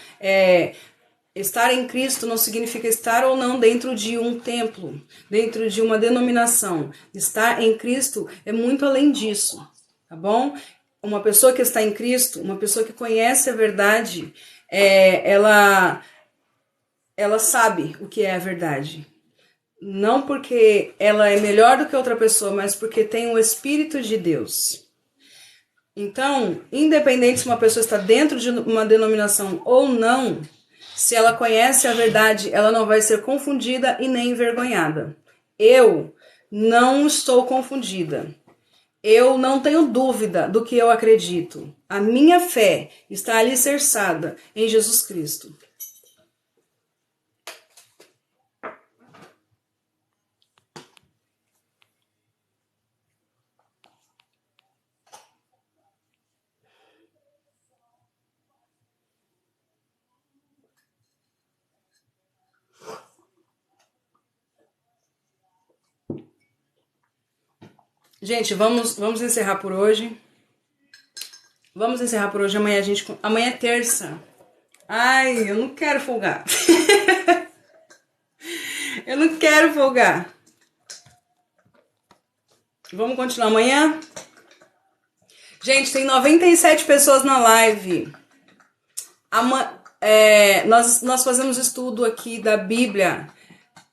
Estar em Cristo não significa estar ou não dentro de um templo, dentro de uma denominação. Estar em Cristo é muito além disso, tá bom? Uma pessoa que está em Cristo, uma pessoa que conhece a verdade, ela sabe o que é a verdade. Não porque ela é melhor do que outra pessoa, mas porque tem o Espírito de Deus. Então, independente se uma pessoa está dentro de uma denominação ou não, se ela conhece a verdade, ela não vai ser confundida e nem envergonhada. Eu não estou confundida. Eu não tenho dúvida do que eu acredito. A minha fé está alicerçada em Jesus Cristo. Gente, vamos encerrar por hoje. Vamos encerrar por hoje. Amanhã é terça. Ai, eu não quero folgar. Eu não quero folgar. Vamos continuar amanhã? Gente, tem 97 pessoas na live. Nós fazemos estudo aqui da Bíblia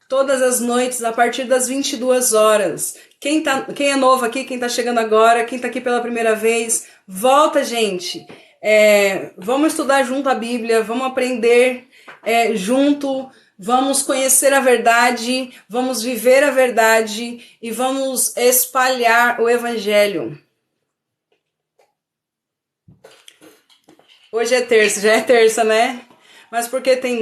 todas as noites a partir das 22 horas. Quem é novo aqui, quem tá chegando agora, quem tá aqui pela primeira vez, volta, gente. Vamos estudar junto a Bíblia, vamos aprender junto, vamos conhecer a verdade, vamos viver a verdade e vamos espalhar o Evangelho. Hoje é terça, já é terça, né? Mas porque tem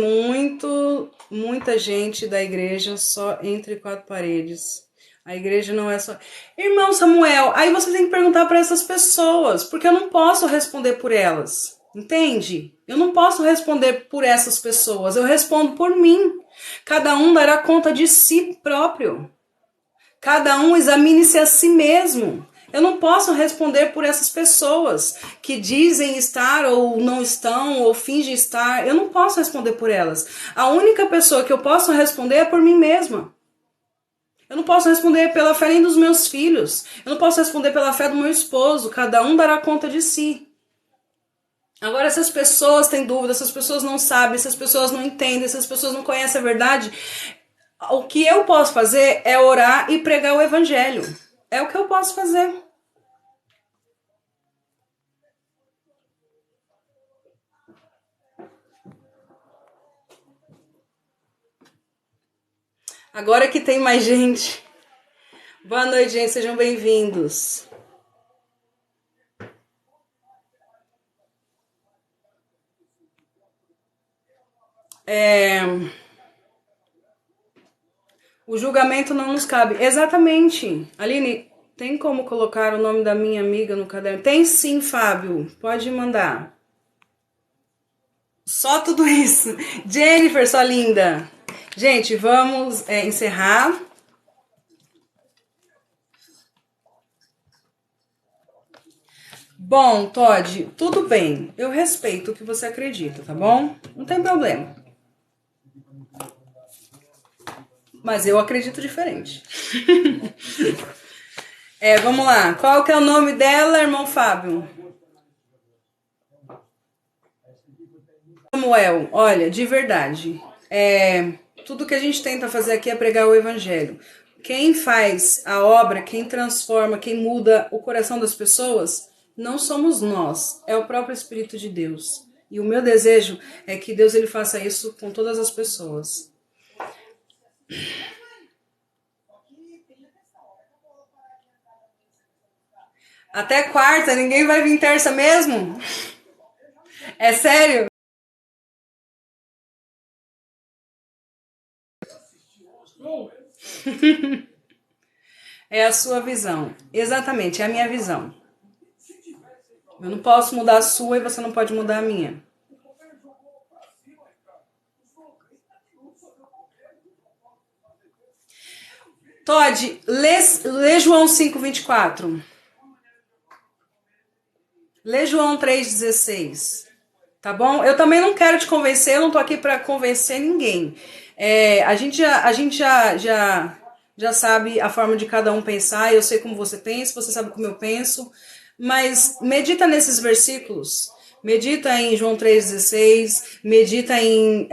muita gente da igreja só entre quatro paredes. A igreja não é só... Irmão Samuel, aí você tem que perguntar para essas pessoas, porque eu não posso responder por elas, entende? Eu não posso responder por essas pessoas, eu respondo por mim. Cada um dará conta de si próprio. Cada um examine-se a si mesmo. Eu não posso responder por essas pessoas que dizem estar ou não estão, ou fingem estar. Eu não posso responder por elas. A única pessoa que eu posso responder é por mim mesma. Eu não posso responder pela fé nem dos meus filhos. Eu não posso responder pela fé do meu esposo. Cada um dará conta de si. Agora, essas pessoas têm dúvidas, essas pessoas não sabem, essas pessoas não entendem, essas pessoas não conhecem a verdade. O que eu posso fazer é orar e pregar o evangelho. É o que eu posso fazer. Agora que tem mais gente. Boa noite, gente. Sejam bem-vindos. O julgamento não nos cabe. Exatamente. Aline, Tem como colocar o nome da minha amiga no caderno? Tem sim, Fábio. Pode mandar. Só tudo isso. Jennifer, sua linda. Gente, vamos encerrar. Bom, Todd, tudo bem. Eu respeito o que você acredita, tá bom? Não tem problema. Mas eu acredito diferente. Vamos lá. Qual que é o nome dela, irmão Fábio? Samuel, olha, de verdade, tudo que a gente tenta fazer aqui é pregar o evangelho. Quem faz a obra, quem transforma, quem muda o coração das pessoas, não somos nós, é o próprio Espírito de Deus. E o meu desejo é que Deus ele faça isso com todas as pessoas. Até quarta, ninguém vai vir terça mesmo? É sério? É a sua visão. Exatamente, é a minha visão. Eu não posso mudar a sua e você não pode mudar a minha. Todd, lê João 5:24. Lê João 3:16. Tá bom? Eu também não quero te convencer, eu não tô aqui para convencer ninguém. A gente já sabe a forma de cada um pensar, eu sei como você pensa, você sabe como eu penso, mas medita nesses versículos, medita em João 3:16, medita em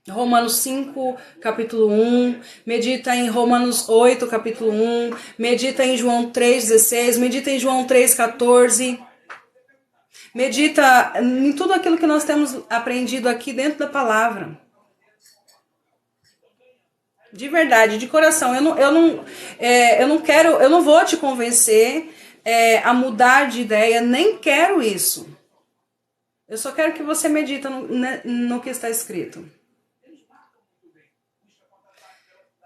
Romanos 5, capítulo 1, medita em Romanos 8, capítulo 1, medita em João 3:16, medita em João 3:14. Medita em tudo aquilo que nós temos aprendido aqui dentro da palavra. De verdade, de coração. Eu não vou te convencer a mudar de ideia, nem quero isso. Eu só quero que você medita no que está escrito.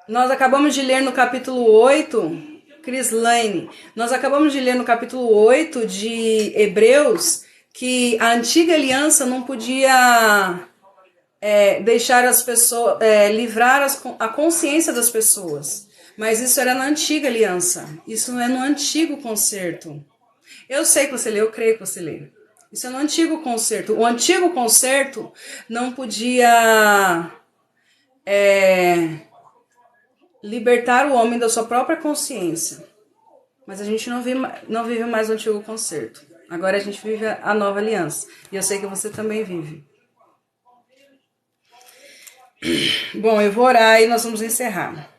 Nós acabamos de ler no capítulo 8, Crislane, nós acabamos de ler no capítulo 8 de Hebreus que a antiga aliança não podia deixar as pessoas, livrar a consciência das pessoas. Mas isso era na antiga aliança, isso não é no antigo concerto. Eu sei que você lê, eu creio que você lê. Isso é no antigo concerto. O antigo concerto não podia libertar o homem da sua própria consciência. Mas a gente não vive mais o antigo concerto. Agora a gente vive a nova aliança. E eu sei que você também vive. Bom, eu vou orar e nós vamos encerrar.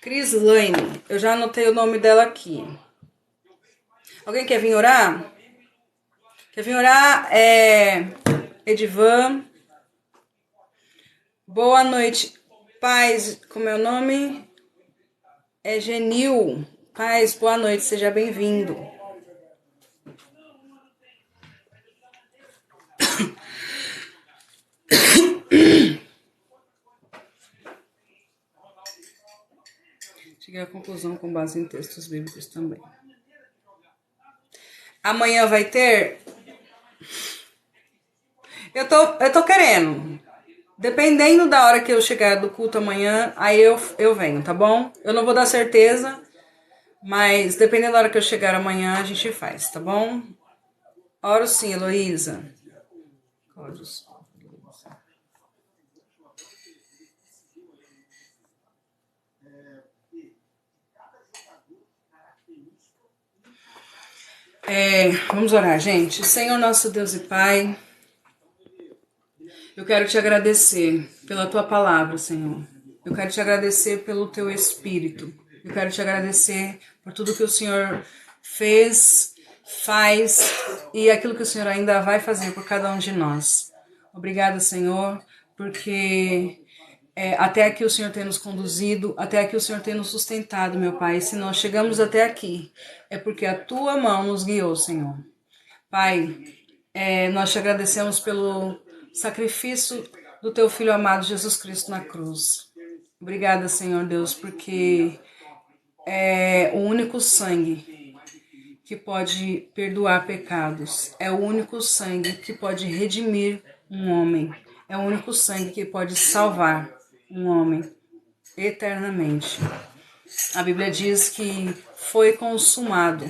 Crislane, eu já anotei o nome dela aqui. Alguém quer vir orar? Quer vir orar? Edivan. Boa noite. Paz, como é o nome? É Genil. Paz, boa noite, seja bem-vindo. Cheguei à conclusão com base em textos bíblicos também. Amanhã vai ter? Eu tô querendo. Dependendo da hora que eu chegar do culto amanhã, aí eu venho, tá bom? Eu não vou dar certeza, mas dependendo da hora que eu chegar amanhã, a gente faz, tá bom? Oro sim, Heloísa. Vamos orar, gente. Senhor nosso Deus e Pai, eu quero te agradecer pela tua palavra, Senhor. Eu quero te agradecer pelo teu Espírito. Eu quero te agradecer por tudo que o Senhor fez, faz e aquilo que o Senhor ainda vai fazer por cada um de nós. Obrigada, Senhor, porque até aqui o Senhor tem nos conduzido, até aqui o Senhor tem nos sustentado, meu Pai. Se nós chegamos até aqui, é porque a tua mão nos guiou, Senhor. Pai, nós te agradecemos pelo sacrifício do teu Filho amado Jesus Cristo na cruz. Obrigada, Senhor Deus, porque é o único sangue que pode perdoar pecados. É o único sangue que pode redimir um homem. É o único sangue que pode salvar um homem eternamente. A Bíblia diz que foi consumado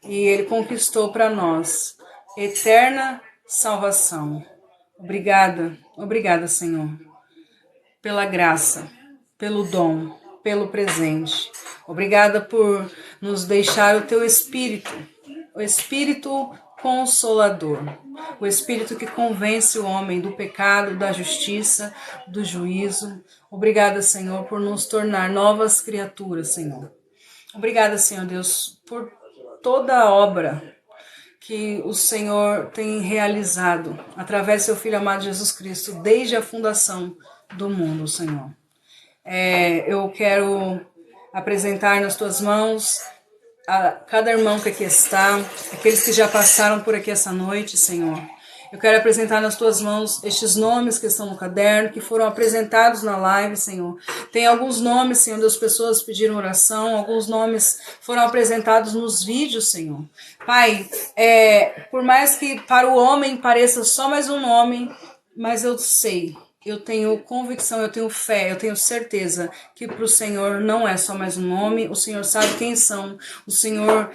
e ele conquistou para nós eterna salvação. Obrigada, Senhor, pela graça, pelo dom, pelo presente. Obrigada por nos deixar o teu Espírito, o Espírito Consolador, o Espírito que convence o homem do pecado, da justiça, do juízo. Obrigada, Senhor, por nos tornar novas criaturas, Senhor. Obrigada, Senhor Deus, por toda a obra que o Senhor tem realizado através do seu Filho amado Jesus Cristo, desde a fundação do mundo, Senhor. Eu quero apresentar nas tuas mãos a cada irmão que aqui está, aqueles que já passaram por aqui essa noite, Senhor. Eu quero apresentar nas tuas mãos estes nomes que estão no caderno, que foram apresentados na live, Senhor. Tem alguns nomes, Senhor, das pessoas pediram oração, alguns nomes foram apresentados nos vídeos, Senhor. Pai, por mais que para o homem pareça só mais um nome, mas eu sei, eu tenho convicção, eu tenho fé, eu tenho certeza que para o Senhor não é só mais um nome, o Senhor sabe quem são, o Senhor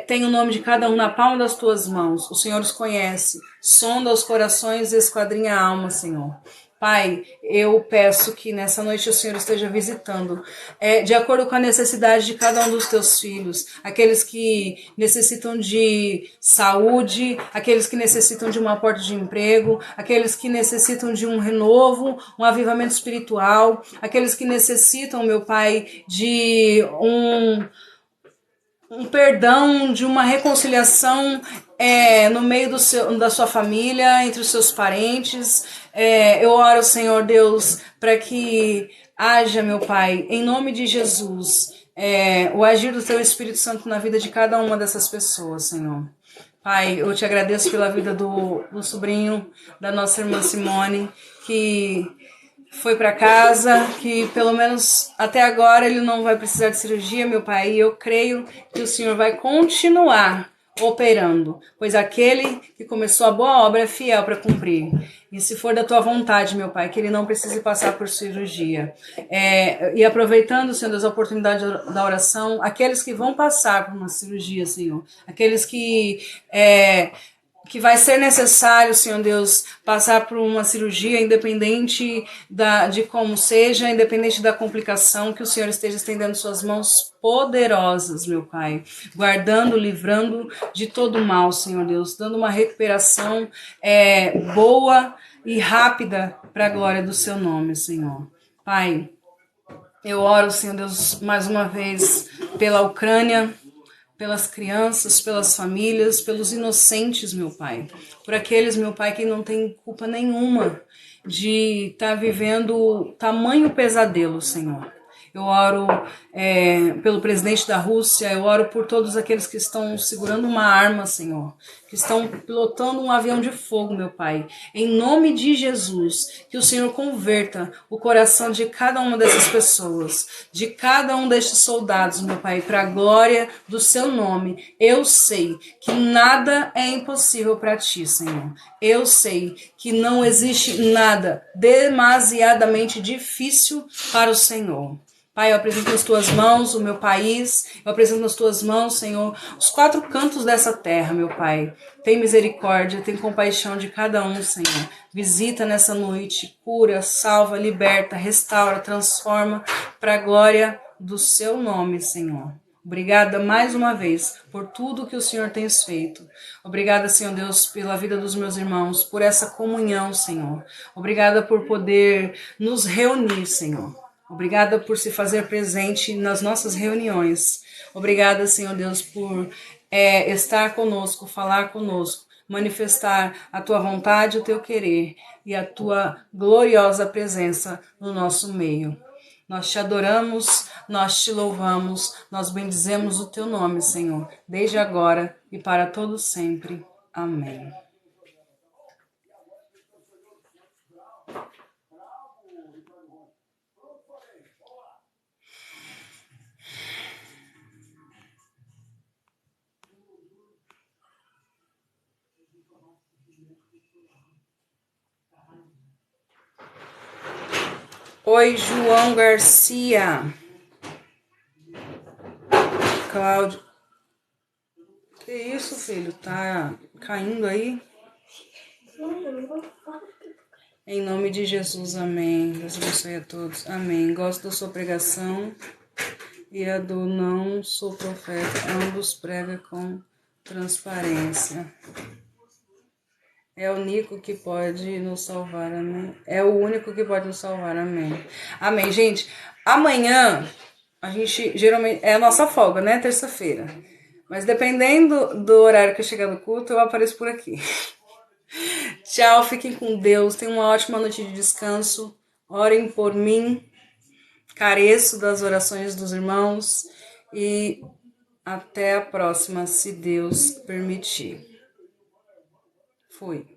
tem o nome de cada um na palma das tuas mãos, o Senhor os conhece, sonda os corações e esquadrinha a alma, Senhor. Pai, eu peço que nessa noite o Senhor esteja visitando, de acordo com a necessidade de cada um dos teus filhos, aqueles que necessitam de saúde, aqueles que necessitam de uma porta de emprego, aqueles que necessitam de um renovo, um avivamento espiritual, aqueles que necessitam, meu Pai, de um perdão, de uma reconciliação no meio da sua família, entre os seus parentes. Eu oro, Senhor Deus, para que haja, meu Pai, em nome de Jesus, o agir do Teu Espírito Santo na vida de cada uma dessas pessoas, Senhor. Pai, eu te agradeço pela vida do sobrinho da nossa irmã Simone, que foi para casa, que pelo menos até agora ele não vai precisar de cirurgia, meu Pai, e eu creio que o Senhor vai continuar operando, pois aquele que começou a boa obra é fiel para cumprir. E se for da tua vontade, meu Pai, que ele não precise passar por cirurgia. E aproveitando, Senhor Deus, a oportunidade da oração, aqueles que vão passar por uma cirurgia, Senhor, aqueles que vai ser necessário, Senhor Deus, passar por uma cirurgia, independente de como seja, independente da complicação, que o Senhor esteja estendendo suas mãos poderosas, meu Pai, guardando, livrando de todo mal, Senhor Deus, dando uma recuperação boa e rápida para a glória do seu nome, Senhor. Pai, eu oro, Senhor Deus, mais uma vez pela Ucrânia, pelas crianças, pelas famílias, pelos inocentes, meu Pai. Por aqueles, meu Pai, que não tem culpa nenhuma de estar vivendo tamanho pesadelo, Senhor. Eu oro pelo presidente da Rússia, eu oro por todos aqueles que estão segurando uma arma, Senhor, que estão pilotando um avião de fogo, meu Pai. Em nome de Jesus, que o Senhor converta o coração de cada uma dessas pessoas, de cada um destes soldados, meu Pai, para a glória do seu nome. Eu sei que nada é impossível para ti, Senhor. Eu sei que não existe nada demasiadamente difícil para o Senhor. Pai, eu apresento nas tuas mãos o meu país, eu apresento nas tuas mãos, Senhor, os 4 cantos dessa terra, meu Pai. Tem misericórdia, tem compaixão de cada um, Senhor. Visita nessa noite, cura, salva, liberta, restaura, transforma para a glória do seu nome, Senhor. Obrigada mais uma vez por tudo que o Senhor tem feito. Obrigada, Senhor Deus, pela vida dos meus irmãos, por essa comunhão, Senhor. Obrigada por poder nos reunir, Senhor. Obrigada por se fazer presente nas nossas reuniões. Obrigada, Senhor Deus, por estar conosco, falar conosco, manifestar a tua vontade, o teu querer e a tua gloriosa presença no nosso meio. Nós te adoramos, nós te louvamos, nós bendizemos o teu nome, Senhor, desde agora e para todo sempre. Amém. Oi, João Garcia. Cláudio. Que isso, filho? Tá caindo aí? Em nome de Jesus, amém. Deus abençoe a todos. Amém. Gosto da sua pregação e a do não sou profeta. Ambos prega com transparência. É o único que pode nos salvar, amém. É o único que pode nos salvar, amém. Amém, gente. Amanhã, a gente geralmente é a nossa folga, né? Terça-feira. Mas dependendo do horário que eu chegar no culto, eu apareço por aqui. Tchau, fiquem com Deus. Tenham uma ótima noite de descanso. Orem por mim. Careço das orações dos irmãos. E até a próxima, se Deus permitir. Fui.